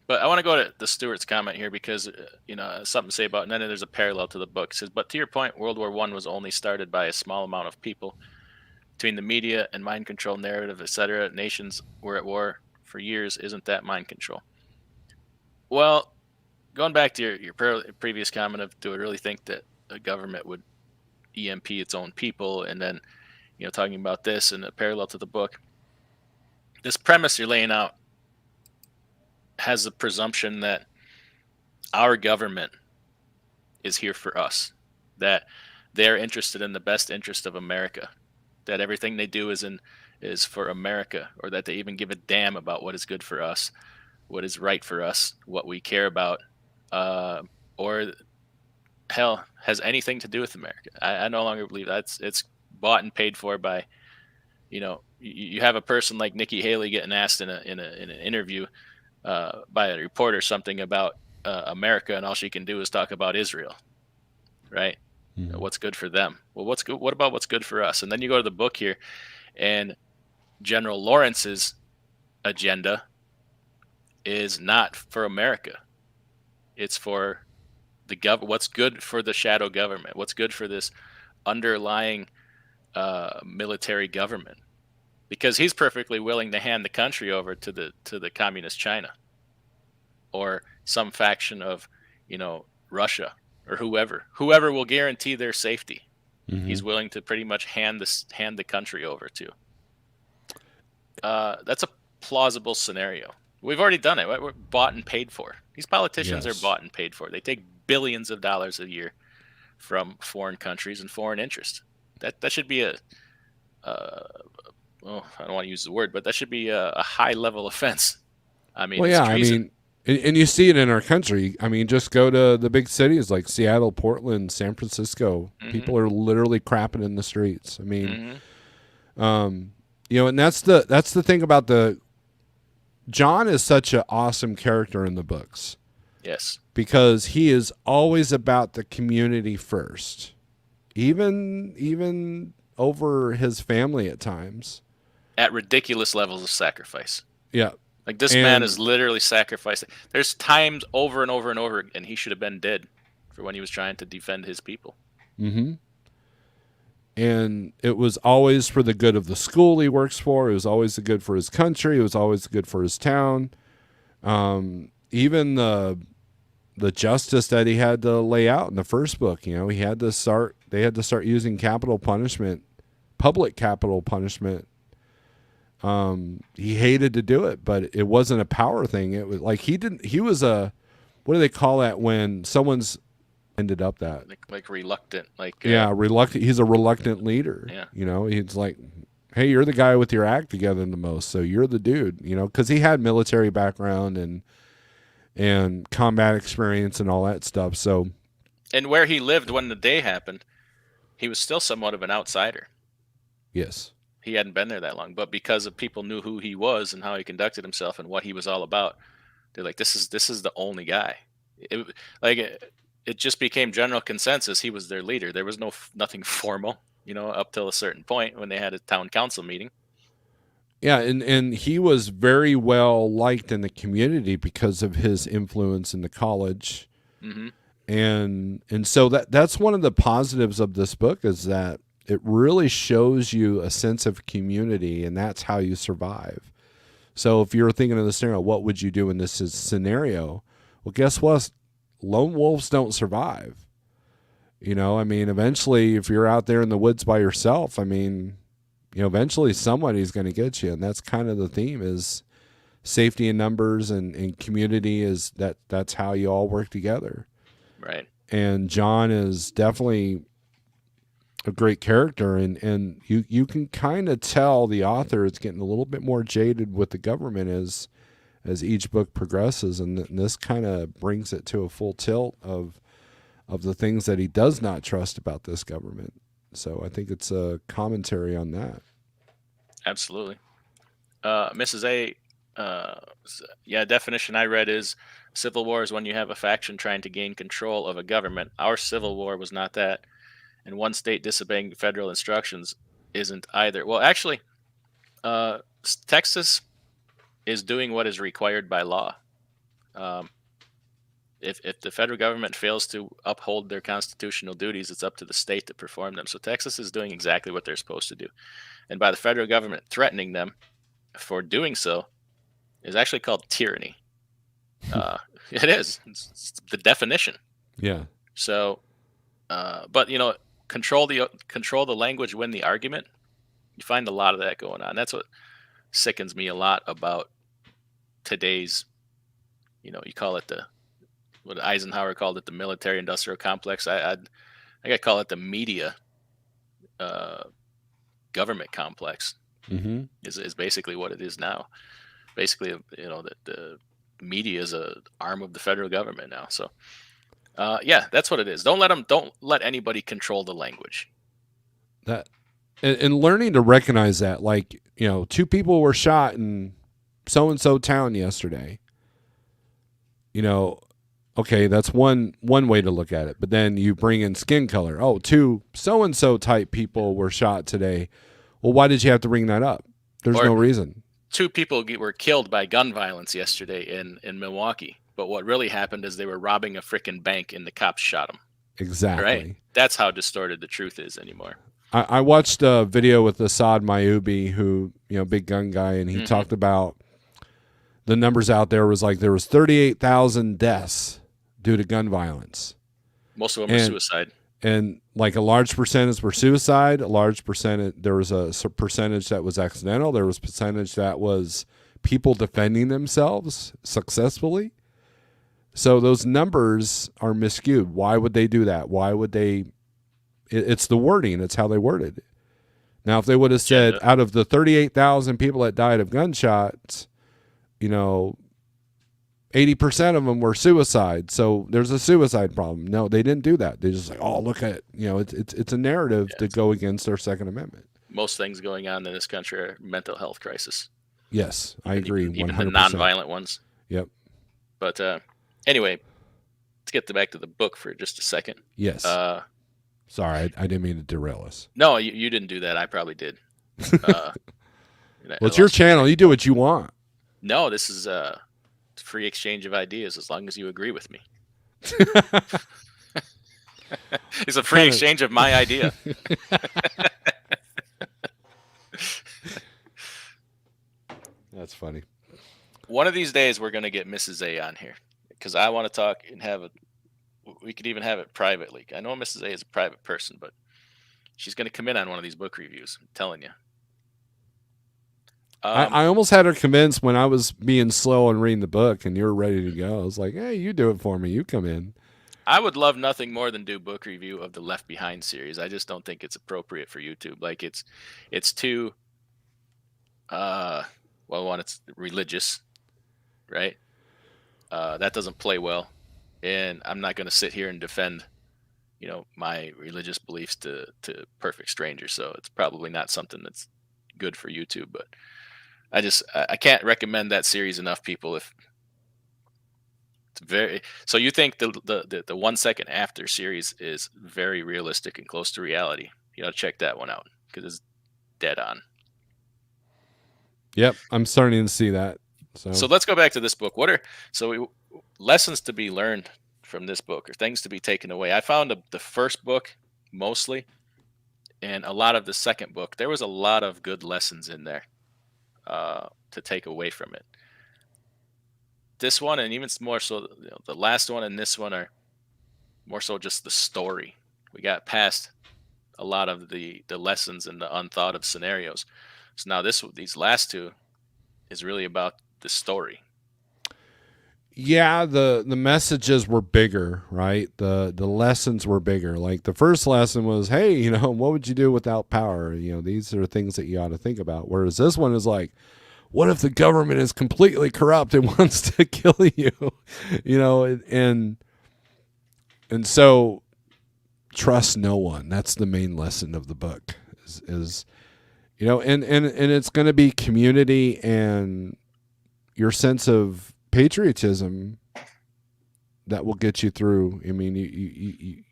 But I want to go to the Stewart's comment here because you know, something to say about, and then there's a parallel to the book. It says, but to your point, World War I was only started by a small amount of people. Between the media and mind control narrative, etc., nations were at war for years. Isn't that mind control? Well, going back to your previous comment of, do I really think that a government would EMP its own people, and then, you know, talking about this and a parallel to the book, this premise you're laying out has the presumption that our government is here for us, that they're interested in the best interest of America, that everything they do is for America, or that they even give a damn about what is good for us, what is right for us, what we care about, or hell, has anything to do with America. I no longer believe it's bought and paid for by, you know, you have a person like Nikki Haley getting asked in an interview by a reporter something about America, and all she can do is talk about Israel, right? Mm-hmm. What's good for them? Well, what's good? What about what's good for us? And then you go to the book here, and General Lawrence's agenda is not for America. It's for what's good for the shadow government, what's good for this underlying military government, because he's perfectly willing to hand the country over to the communist China, or some faction of, you know, Russia, or whoever will guarantee their safety. Mm-hmm. He's willing to pretty much hand the country over to. That's a plausible scenario. We've already done it. Right? We're bought and paid for. These politicians are bought and paid for. They take billions of dollars a year from foreign countries and foreign interests. That should be I don't want to use the word, but that should be a high level offense. I mean, well, yeah, I mean, and you see it in our country. I mean, just go to the big cities like Seattle, Portland, San Francisco. Mm-hmm. People are literally crapping in the streets. I mean, you know, and that's the thing about John is such an awesome character in the books. Yes. Because he is always about the community first. Even over his family at times. at ridiculous levels of sacrifice. Yeah. Like this man is literally sacrificed. There's times over and over and over, and he should have been dead for when he was trying to defend his people. Mm-hmm. And it was always for the good of the school he works for. It was always the good for his country. It was always good for his town. Even the justice that he had to lay out in the first book, they had to start using capital punishment, public capital punishment. He hated to do it, but it wasn't a power thing. It was like he was a, what do they call that when someone's ended up that? Like reluctant, reluctant. He's a reluctant leader. Yeah. He's like, hey, you're the guy with your act together the most, so you're the dude, because he had military background and combat experience and all that stuff. So, and where he lived when the day happened, he was still somewhat of an outsider. Yes. He hadn't been there that long, but because of people knew who he was and how he conducted himself and what he was all about, they're like, this is the only guy. It just became general consensus he was their leader. There was nothing formal, up till a certain point when they had a town council meeting. Yeah, and he was very well liked in the community because of his influence in the college. Mm-hmm. And so that's one of the positives of this book, is that it really shows you a sense of community, and that's how you survive. So if you're thinking of the scenario, what would you do in this scenario? Well, guess what? Lone wolves don't survive. Eventually, if you're out there in the woods by yourself, eventually somebody's going to get you. And that's kind of the theme, is safety in numbers and community is that's how you all work together. Right. And John is definitely a great character, and you can kind of tell the author is getting a little bit more jaded with the government as each book progresses, and this kind of brings it to a full tilt of the things that he does not trust about this government. So I think it's a commentary on that. Absolutely. Mrs. A, definition I read is civil war is when you have a faction trying to gain control of a government. Our civil war was not that. And one state disobeying federal instructions isn't either. Well, actually, Texas is doing what is required by law. If the federal government fails to uphold their constitutional duties, it's up to the state to perform them. So Texas is doing exactly what they're supposed to do. And by the federal government threatening them for doing so is actually called tyranny. It is. It's the definition. Yeah. So, but control the language, win the argument. You find a lot of that going on. That's what sickens me a lot about today's, you call it what Eisenhower called it, the military industrial complex. I gotta call it the media government complex. Mm-hmm. Is basically what it is now. Basically, that the media is a arm of the federal government now. So, that's what it is. Don't let anybody control the language. That and learning to recognize that, like, 2 people were shot in so-and-so town yesterday. Okay, that's one way to look at it. But then you bring in skin color. Oh, 2 so-and-so type people were shot today. Well, why did you have to bring that up? There's no reason. 2 people were killed by gun violence yesterday in Milwaukee. But what really happened is they were robbing a freaking bank and the cops shot them. Exactly. Right? That's how distorted the truth is anymore. I watched a video with Assad Mayubi, who, big gun guy, and he talked about the numbers out there was like there was 38,000 deaths due to gun violence. Most of them were suicide. And like a large percentage were suicide, a large percentage, there was a percentage that was accidental, there was a percentage that was people defending themselves successfully. So those numbers are miscued. Why would they do that? Why would they? It's the wording. It's how they worded it. Now, if they would have said out of the 38,000 people that died of gunshots, 80% of them were suicide. So there's a suicide problem. No, they didn't do that. They just like, oh, look at, it's a narrative to go against our Second Amendment. Most things going on in this country are mental health crisis. Yes, I agree. Even 100%. the nonviolent ones. Yep. But anyway, let's get back to the book for just a second. Yes. Sorry, I didn't mean to derail us. No, you didn't do that. I probably did. Well, it's your channel. You do what you want. No, this is a free exchange of ideas as long as you agree with me. It's a free exchange of my idea. That's funny. One of these days we're going to get Mrs. A on here because I want to talk and have it. We could even have it privately. I know Mrs. A is a private person, but she's going to come in on one of these book reviews. I'm telling you. I almost had her convinced when I was being slow and reading the book and you were ready to go. I was like, hey, you do it for me. You come in. I would love nothing more than do book review of the Left Behind series. I just don't think it's appropriate for YouTube. Like it's too well, one, it's religious, right? That doesn't play well. And I'm not going to sit here and defend, my religious beliefs to perfect strangers. So it's probably not something that's good for YouTube, but I can't recommend that series enough, people. If it's very, so you think the 1 second after series is very realistic and close to reality. You got to check that one out because it's dead on. Yep. I'm starting to see that. So let's go back to this book. Lessons to be learned from this book or things to be taken away. I found the first book mostly, and a lot of the second book. There was a lot of good lessons in there to take away from it. This one, and even more so, the last one and this one are more so just the story. We got past a lot of the lessons and the unthought of scenarios. So now these last two is really about the story. Yeah, the messages were bigger, right? The lessons were bigger. Like the first lesson was, hey, what would you do without power? These are things that you ought to think about. Whereas this one is like, what if the government is completely corrupt and wants to kill you? And so trust no one. That's the main lesson of the book is and it's going to be community and your sense of patriotism that will get you through. I mean, you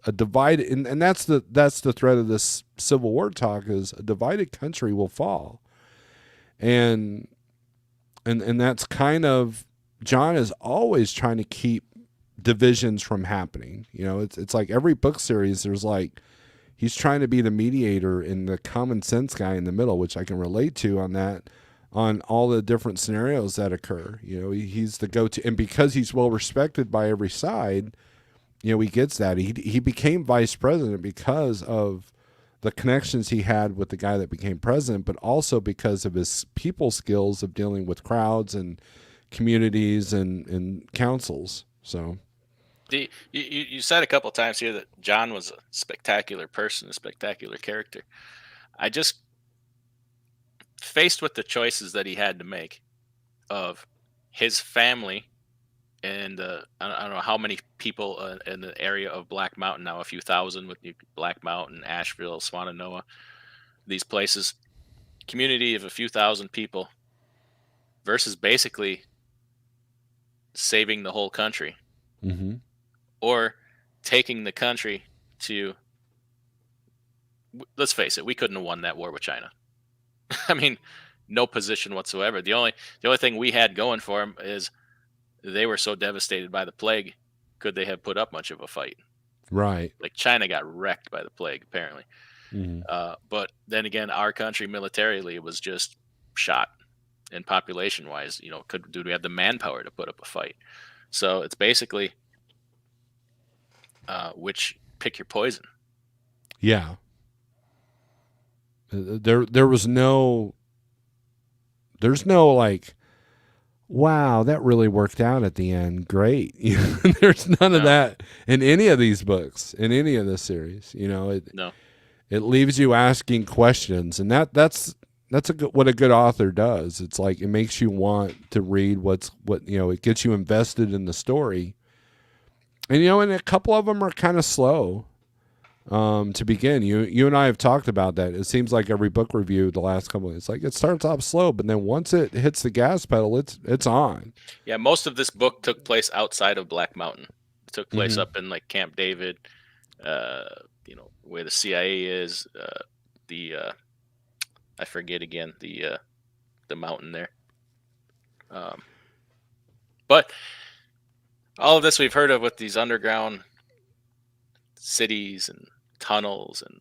a divided, and that's the thread of this Civil War talk is a divided country will fall. And that's kind of, John is always trying to keep divisions from happening. It's like every book series, there's like, he's trying to be the mediator and the common sense guy in the middle, which I can relate to on all the different scenarios that occur. He's the go-to, and because he's well respected by every side, he gets that. He became vice president because of the connections he had with the guy that became president, but also because of his people skills of dealing with crowds and communities and councils. So you said a couple of times here that John was a spectacular person, a spectacular character. I just, faced with the choices that he had to make of his family and I don't know how many people in the area of Black Mountain now, a few thousand with Black Mountain, Asheville, Swannanoa, these places, community of a few thousand people versus basically saving the whole country. Mm-hmm. Or taking the country to, let's face it, we couldn't have won that war with China. I mean, no position whatsoever. The only thing we had going for them is they were so devastated by the plague. Could they have put up much of a fight? Right. Like China got wrecked by the plague, apparently. Mm-hmm. But then again, our country militarily was just shot, and population wise, do we have the manpower to put up a fight? So it's basically, pick your poison. Yeah. There's no like, wow, that really worked out at the end. Great. There's none of that in any of these books, in any of this series. It leaves you asking questions, and that's what a good author does. It's like it makes you want to read it gets you invested in the story. And and a couple of them are kind of slow. To begin, you and I have talked about that. It seems like every book review the last couple of, it's like it starts off slow, but then once it hits the gas pedal, it's on. Yeah, most of this book took place outside of Black Mountain. It took place up in like Camp David, where the CIA is, I forget again the mountain there. But all of this we've heard of with these underground cities and tunnels and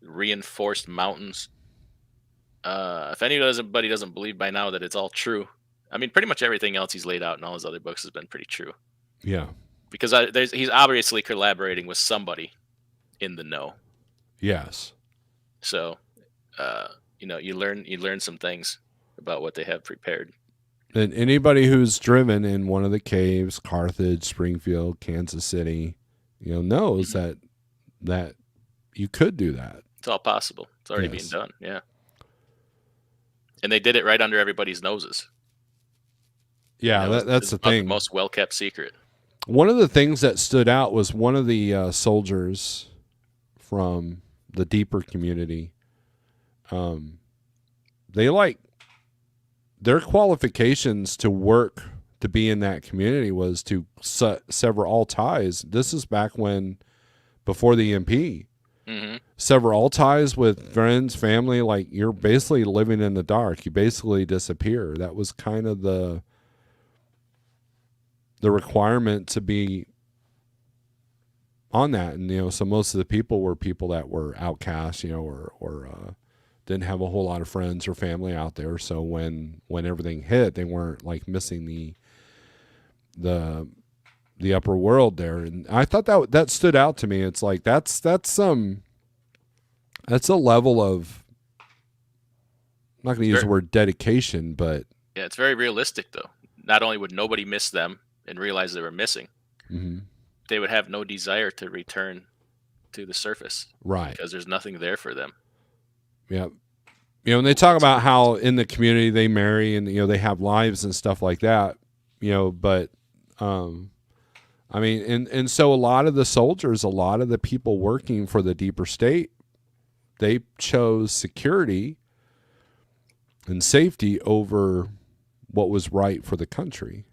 reinforced mountains. If anybody doesn't believe by now that it's all true, I mean, pretty much everything else he's laid out in all his other books has been pretty true. Yeah. Because he's obviously collaborating with somebody in the know. Yes. So, you learn some things about what they have prepared. And anybody who's driven in one of the caves, Carthage, Springfield, Kansas City, knows that you could do that. It's all possible. It's already being done. Yeah. And they did it right under everybody's noses. Yeah, that's the thing. The most well-kept secret. One of the things that stood out was one of the soldiers from the deeper community. Their qualifications to work to be in that community was to sever all ties. This is back before the EMP. Mm-hmm. Sever all ties with friends, family. Like, you're basically living in the dark. You basically disappear. That was kind of the requirement to be on that. And, so most of the people were people that were outcasts, or didn't have a whole lot of friends or family out there. So when everything hit, they weren't like missing the upper world there. And I thought that stood out to me. It's like, that's a level of, I'm not going to use the word dedication, but yeah, it's very realistic though. Not only would nobody miss them and realize they were missing, mm-hmm. they would have no desire to return to the surface. Right. Because there's nothing there for them. Yeah. And they talk about how in the community they marry and, they have lives and stuff like that, but, I mean, and so a lot of the soldiers, a lot of the people working for the deeper state, they chose security and safety over what was right for the country.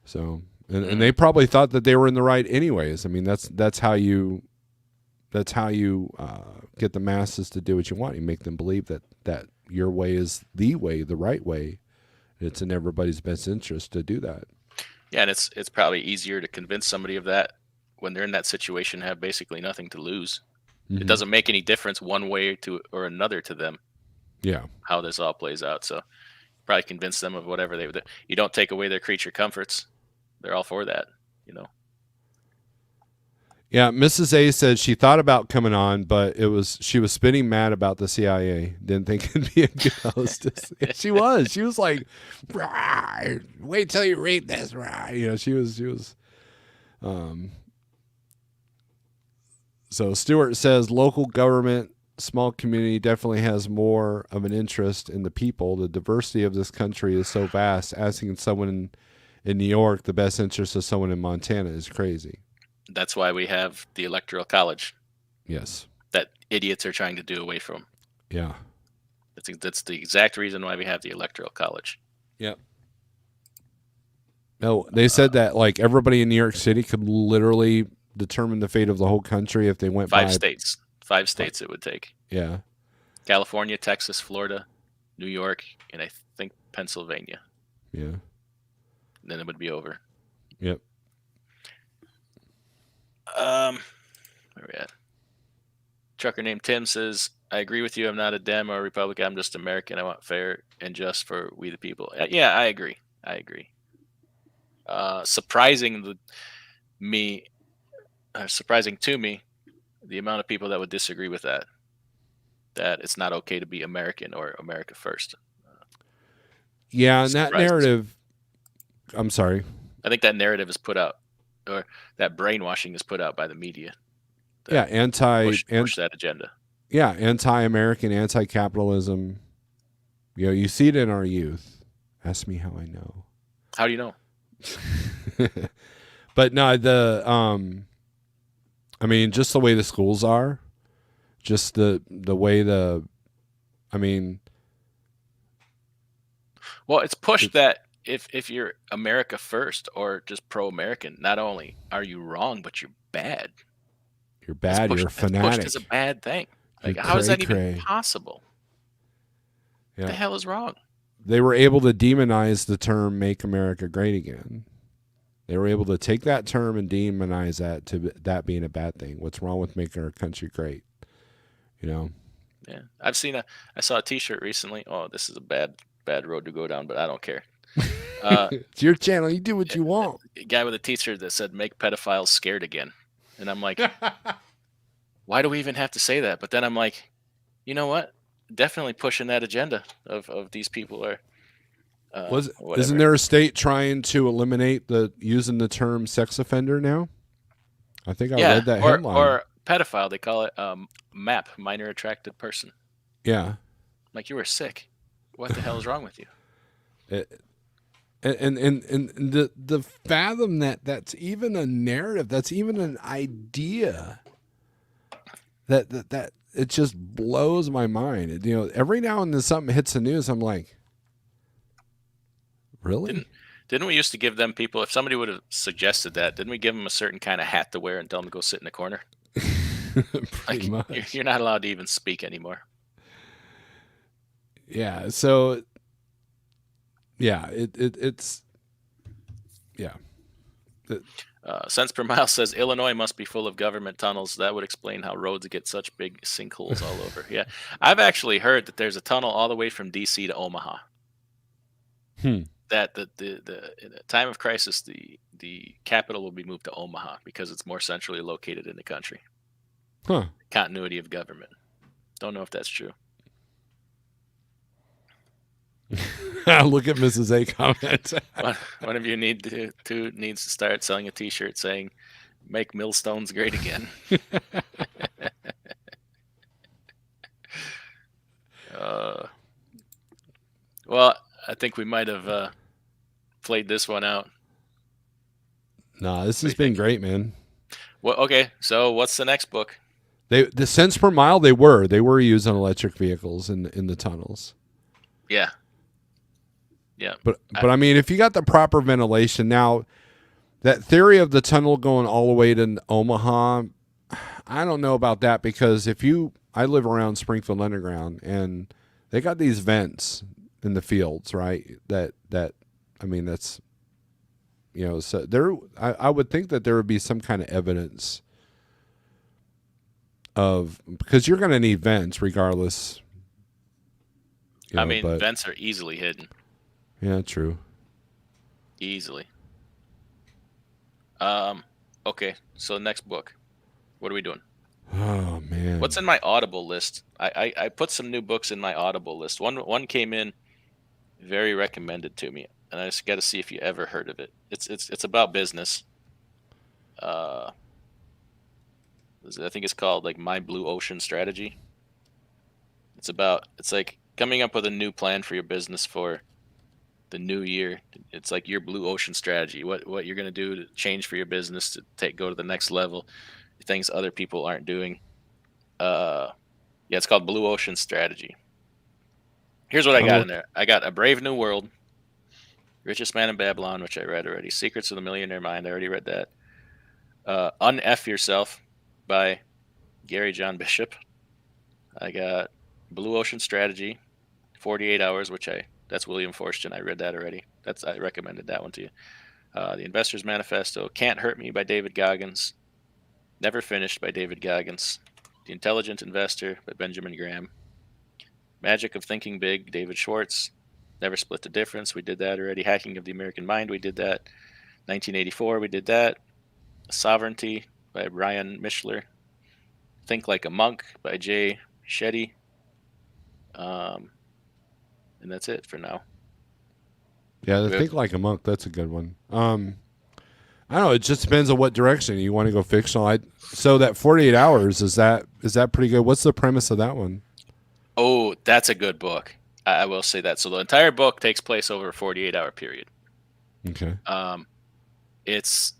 So, and they probably thought that they were in the right anyways. I mean, that's how you get the masses to do what you want. You make them believe that your way is the way, the right way. It's in everybody's best interest to do that. Yeah, and it's probably easier to convince somebody of that when they're in that situation and have basically nothing to lose. Mm-hmm. It doesn't make any difference one way or another to them. Yeah, how this all plays out. So probably convince them of whatever they would do. You don't take away their creature comforts. They're all for that, Yeah, Mrs. A said she thought about coming on, but she was spinning mad about the CIA. Didn't think it'd be a good hostess. She was like, wait till you read this, she was. So Stewart says local government, small community definitely has more of an interest in the people. The diversity of this country is so vast. Asking someone in New York the best interest of someone in Montana is crazy. That's why we have the Electoral College. Yes. That idiots are trying to do away from. Yeah. That's the exact reason why we have the Electoral College. Yep. No, they said that like everybody in New York City could literally determine the fate of the whole country if they went by 5 states it would take. Yeah. California, Texas, Florida, New York, and I think Pennsylvania. Yeah. And then it would be over. Yep. Where we at? Trucker named Tim says, I agree with you. I'm not a Dem or a Republican. I'm just American. I want fair and just for we the people. Yeah, I agree. Surprising to me, the amount of people that would disagree with that it's not okay to be American or America first. Yeah, and that narrative, I'm sorry. I think that narrative is put out, or that brainwashing is put out by the media. Yeah, push that agenda. Yeah, anti-American, anti-capitalism. You see it in our youth. Ask me how I know. How do you know? But no, I mean, just the way the schools are, just the way well, it's pushed that if you're America first or just pro-American, not only are you wrong, but you're bad. You're bad. You're a fanatic. It's pushed as a bad thing. Like, You're how is that even cray-cray. possible? What the Yeah. hell is wrong? They were able to demonize the term "Make America Great Again." They were able to take that term and demonize that to that being a bad thing. What's wrong with making our country great? You know. Yeah, I saw a T-shirt recently. Oh, this is a bad road to go down, but I don't care. It's your channel. You do what you want. A guy with a T-shirt that said "Make pedophiles scared again," and I'm like, why do we even have to say that? But then I'm like, you know what? Definitely pushing that agenda of these people are. Isn't Whatever. there a state trying to eliminate using the term sex offender now? I think I read that headline. Or pedophile. They call it MAP, minor attracted person. Yeah. Like, you were sick. What the hell is wrong with you? And the fathom that's even a narrative, that's even an idea that it just blows my mind. You know, every now and then something hits the news, I'm like, really? Didn't we used to give them people, if somebody would have suggested that, didn't we give them a certain kind of hat to wear and tell them to go sit in the corner? Pretty much. You're not allowed to even speak anymore. Yeah. So, yeah, it's yeah. Cents per mile says Illinois must be full of government tunnels. That would explain how roads get such big sinkholes all over. Yeah, I've actually heard that there's a tunnel all the way from DC to Omaha. That the in a time of crisis, the capital will be moved to Omaha because it's more centrally located in the country. Huh. Continuity of government. Don't know if that's true. Look at Mrs. A comment. One of you needs to start selling a T-shirt saying "Make millstones great again." Well, I think we might have played this one out. Nah, this has been great, man. Well, okay. So, what's the next book? The cents per mile they were using electric vehicles in the tunnels. Yeah. Yeah. But I mean, if you got the proper ventilation, now that theory of the tunnel going all the way to Omaha, I don't know about that, because I live around Springfield Underground, and they got these vents in the fields, right? That I mean, that's, you know, so there. I would think that there would be some kind of evidence of, because you're going to need vents regardless. I mean, vents are easily hidden. Yeah, true. Easily. Okay, so next book. What are we doing? Oh man. What's in my Audible list? I put some new books in my Audible list. One came in very recommended to me, and I just got to see if you ever heard of it. It's about business. I think it's called like My Blue Ocean Strategy. It's like coming up with a new plan for your business for the new year. It's like your blue ocean strategy. What you're going to do to change for your business to go to the next level, things other people aren't doing. Yeah, it's called Blue Ocean Strategy. Here's what I got in there. I got A Brave New World, Richest Man in Babylon, which I read already. Secrets of the Millionaire Mind, I already read that. Un-F Yourself by Gary John Bishop. I got Blue Ocean Strategy, 48 Hours, that's William Forschten. I read that already. I recommended that one to you. The Investor's Manifesto, Can't Hurt Me by David Goggins. Never Finished by David Goggins. The Intelligent Investor by Benjamin Graham. Magic of Thinking Big, David Schwartz. Never Split the Difference, we did that already. Hacking of the American Mind, we did that. 1984, we did that. Sovereignty by Brian Mishler. Think Like a Monk by Jay Shetty. And that's it for now. Yeah, Think Like a Monk, that's a good one. I don't know, it just depends on what direction you want to go fictional. So that 48 Hours, is that pretty good? What's the premise of that one? Oh, that's a good book. I will say that. So the entire book takes place over a 48-hour period. Okay. It's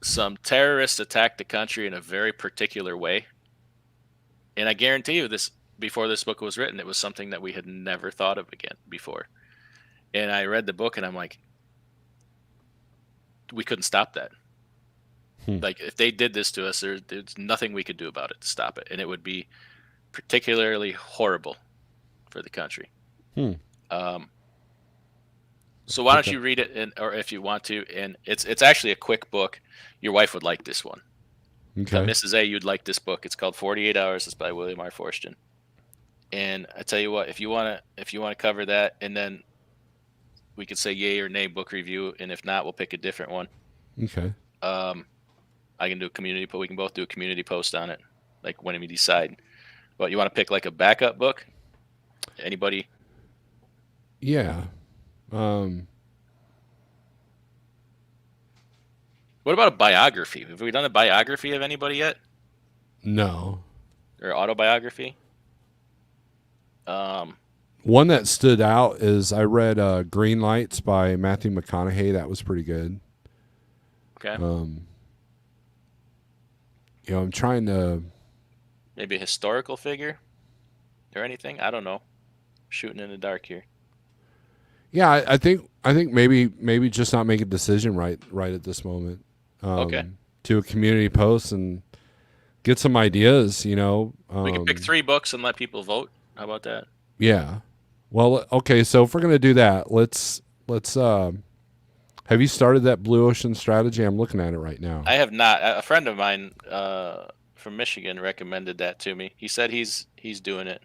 some terrorists attacked the country in a very particular way. And I guarantee you this, before this book was written, it was something that we had never thought of again before. And I read the book and I'm like, we couldn't stop that. Like if they did this to us, there's nothing we could do about it to stop it, and it would be particularly horrible for the country. Um, so why don't you read it, or if you want to, and it's actually a quick book. Your wife would like this one. Okay. Mrs. A, you'd like this book. It's called 48 Hours. It's by William Forschten. And I tell you what, if you wanna cover that, and then we could say yay or nay book review, and if not, we'll pick a different one. Okay. I can do a community, but we can both do a community post on it, like when we decide. But you want to pick like a backup book? Anybody? Yeah. What about a biography? Have we done a biography of anybody yet, No. or autobiography? One that stood out is I read Green Lights by Matthew McConaughey. That was pretty good. Okay. I'm trying to. Maybe a historical figure or anything. I don't know. Shooting in the dark here. Yeah, I think maybe just not make a decision right at this moment. Okay. To a community post and get some ideas. We can pick 3 books and let people vote. How about that? Yeah. Well, okay. So if we're gonna do that, let's. Have you started that Blue Ocean strategy? I'm looking at it right now. I have not. A friend of mine from Michigan recommended that to me. He said he's doing it.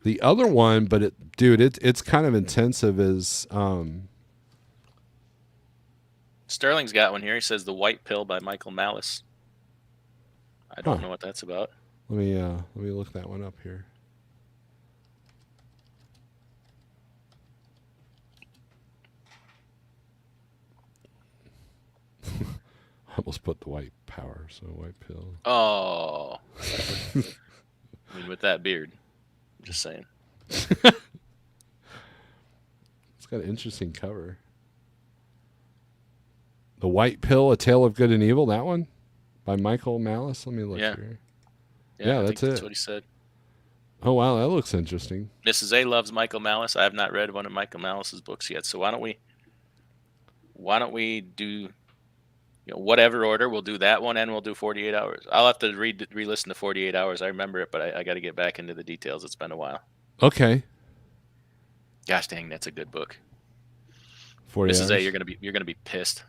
The other one, but it's kind of intensive. Is Sterling's got one here. He says The White Pill by Michael Malice. I don't know what that's about. Let me look that one up here. I almost put the white power, so white pill. Oh. I mean, with that beard. I'm just saying. It's got an interesting cover. The White Pill, A Tale of Good and Evil, that one? By Michael Malice? Let me look here. Yeah, that's That's what he said. Oh, wow, that looks interesting. Mrs. A loves Michael Malice. I have not read one of Michael Malice's books yet, so why don't we do whatever order? We'll do that one and we'll do 48 Hours. I'll have to re-listen to 48 Hours. I remember it, but I got to get back into the details. It's been a while. Okay. Gosh dang, that's a good book. 48 Mrs. Hours. A, you're gonna be pissed.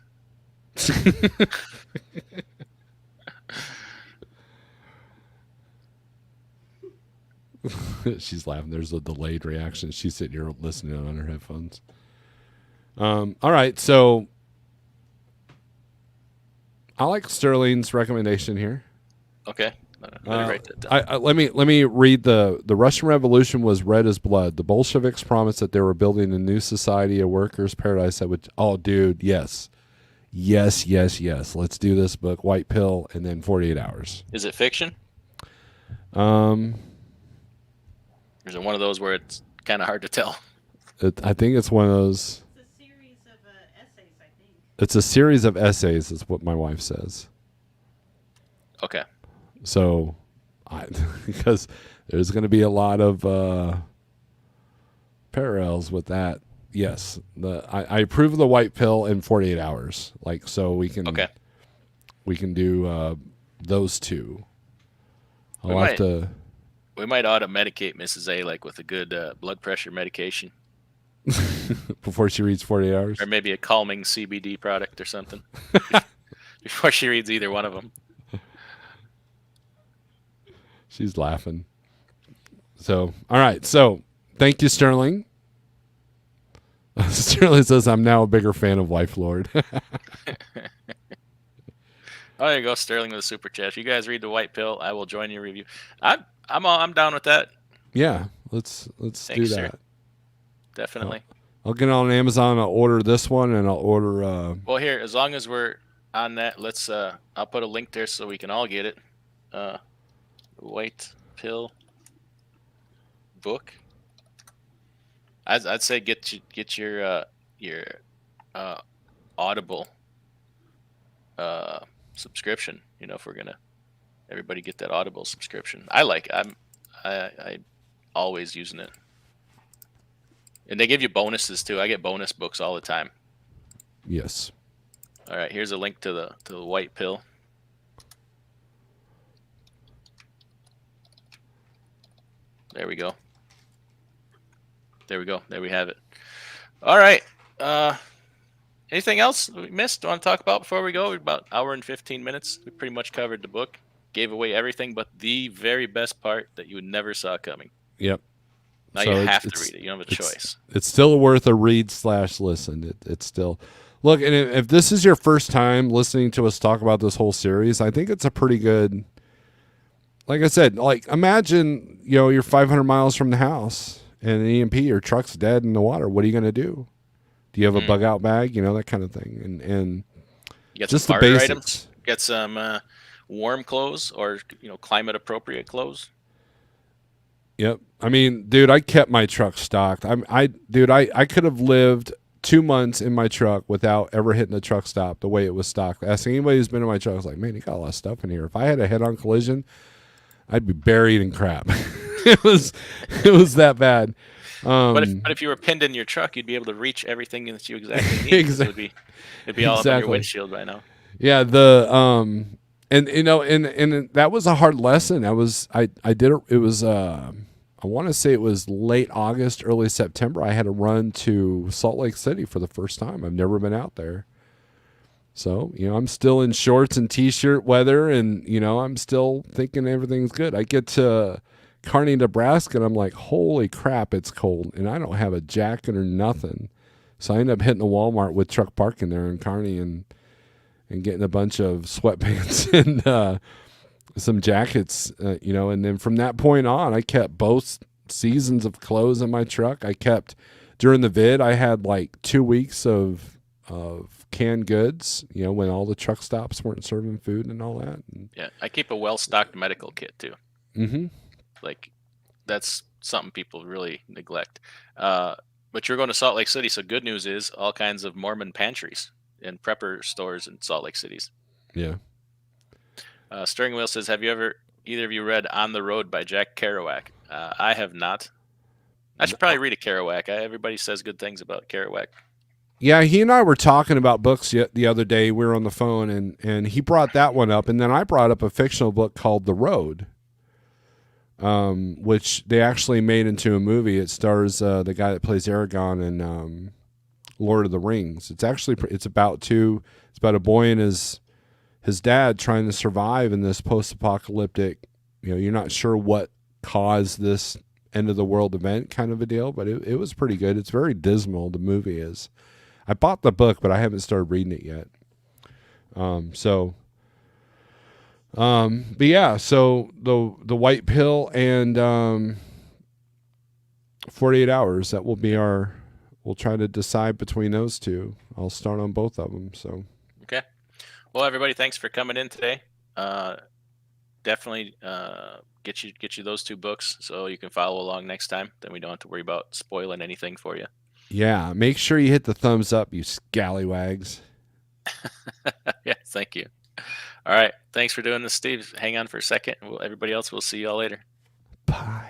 She's laughing. There's a delayed reaction. She's sitting here listening on her headphones. All right, so I like Sterling's recommendation here. Okay. Let me write that down. Let me read the Russian Revolution was red as blood. The Bolsheviks promised that they were building a new society, a workers' paradise that would. Oh, dude, yes. Let's do this book, White Pill, and then 48 Hours. Is it fiction? Or is it one of those where it's kind of hard to tell? I think it's one of those. It's a series of essays, I think. It's a series of essays, is what my wife says. Okay. So, because there's going to be a lot of parallels with that. Yes, I approve of the White Pill in 48 Hours. Like, so we can do those two. We might auto-medicate Mrs. A like with a good blood pressure medication. Before she reads 48 Hours? Or maybe a calming CBD product or something. Before she reads either one of them. She's laughing. So, all right. So, thank you, Sterling. Sterling says, I'm now a bigger fan of Life Lord. Oh, there you go, Sterling with a super chat. If you guys read The White Pill, I will join your review. I'm down with that. Yeah, let's Thanks, do that. sir. Definitely. I'll get on Amazon. I'll order this one, and I'll order. Well, here, as long as we're on that, let's. I'll put a link there so we can all get it. White Pill book. I'd say get your Audible subscription. If we're gonna everybody get that Audible subscription. I always using it. And they give you bonuses too. I get bonus books all the time. Yes. All right, here's a link to the white pill. There we go. There we go. There we have it. All right. Anything else we missed? Want to talk about before we go? We're about an hour and 15 minutes. We pretty much covered the book. Gave away everything but the very best part that you never saw coming. Yep. Now So you have to read it. You don't have a choice. It's still worth a read/listen. It's still look, and if this is your first time listening to us talk about this whole series, I think it's a pretty good. Like I said, like imagine you're 500 miles from the house and an EMP, your truck's dead in the water. What are you going to do? Do you have a bug out bag? That kind of thing, and you got just some the barter basics. items. Get some warm clothes or climate appropriate clothes. Yep. I mean, dude, I kept my truck stocked. I could have lived 2 months in my truck without ever hitting the truck stop the way it was stocked. Ask anybody who's been in my truck, I was like, man, you got a lot of stuff in here. If I had a head-on collision, I'd be buried in crap. it was that bad. But if you were pinned in your truck, you'd be able to reach everything that you exactly need. Exactly. It'd be all up on your windshield by now. Yeah, and that was a hard lesson. I did it was I want to say it was late August, early September. I had to run to Salt Lake City for the first time. I've never been out there. So, I'm still in shorts and t-shirt weather, and, I'm still thinking everything's good. I get to Kearney, Nebraska, and I'm like, holy crap, it's cold, and I don't have a jacket or nothing. So I end up hitting a Walmart with truck parking there in Kearney and getting a bunch of sweatpants and some jackets, and then from that point on, I kept both seasons of clothes in my truck. I kept, during the vid, I had like 2 weeks of canned goods, when all the truck stops weren't serving food and all that. Yeah, I keep a well-stocked medical kit too. Mm-hmm. Like, that's something people really neglect. But you're going to Salt Lake City, so good news is all kinds of Mormon pantries and prepper stores in Salt Lake Cities. Yeah. Steering Wheel says, have either of you read On the Road by Jack Kerouac? I have not. I should probably read a Kerouac. Everybody says good things about Kerouac. Yeah, he and I were talking about books the other day. We were on the phone, and he brought that one up, and then I brought up a fictional book called The Road, which they actually made into a movie. It stars the guy that plays Aragorn in Lord of the Rings. It's about a boy and his dad trying to survive in this post-apocalyptic, you're not sure what caused this end of the world event kind of a deal, but it was pretty good. It's very dismal, the movie is. I bought the book, but I haven't started reading it yet. But yeah, so the white pill and 48 hours, that will be we'll try to decide between those two. I'll start on both of them. So okay. Well, everybody, thanks for coming in today. Definitely get you those two books so you can follow along next time. Then we don't have to worry about spoiling anything for you. Yeah, make sure you hit the thumbs up, you scallywags. Yeah, thank you. All right, thanks for doing this, Steve. Hang on for a second. Everybody else, we'll see you all later. Bye.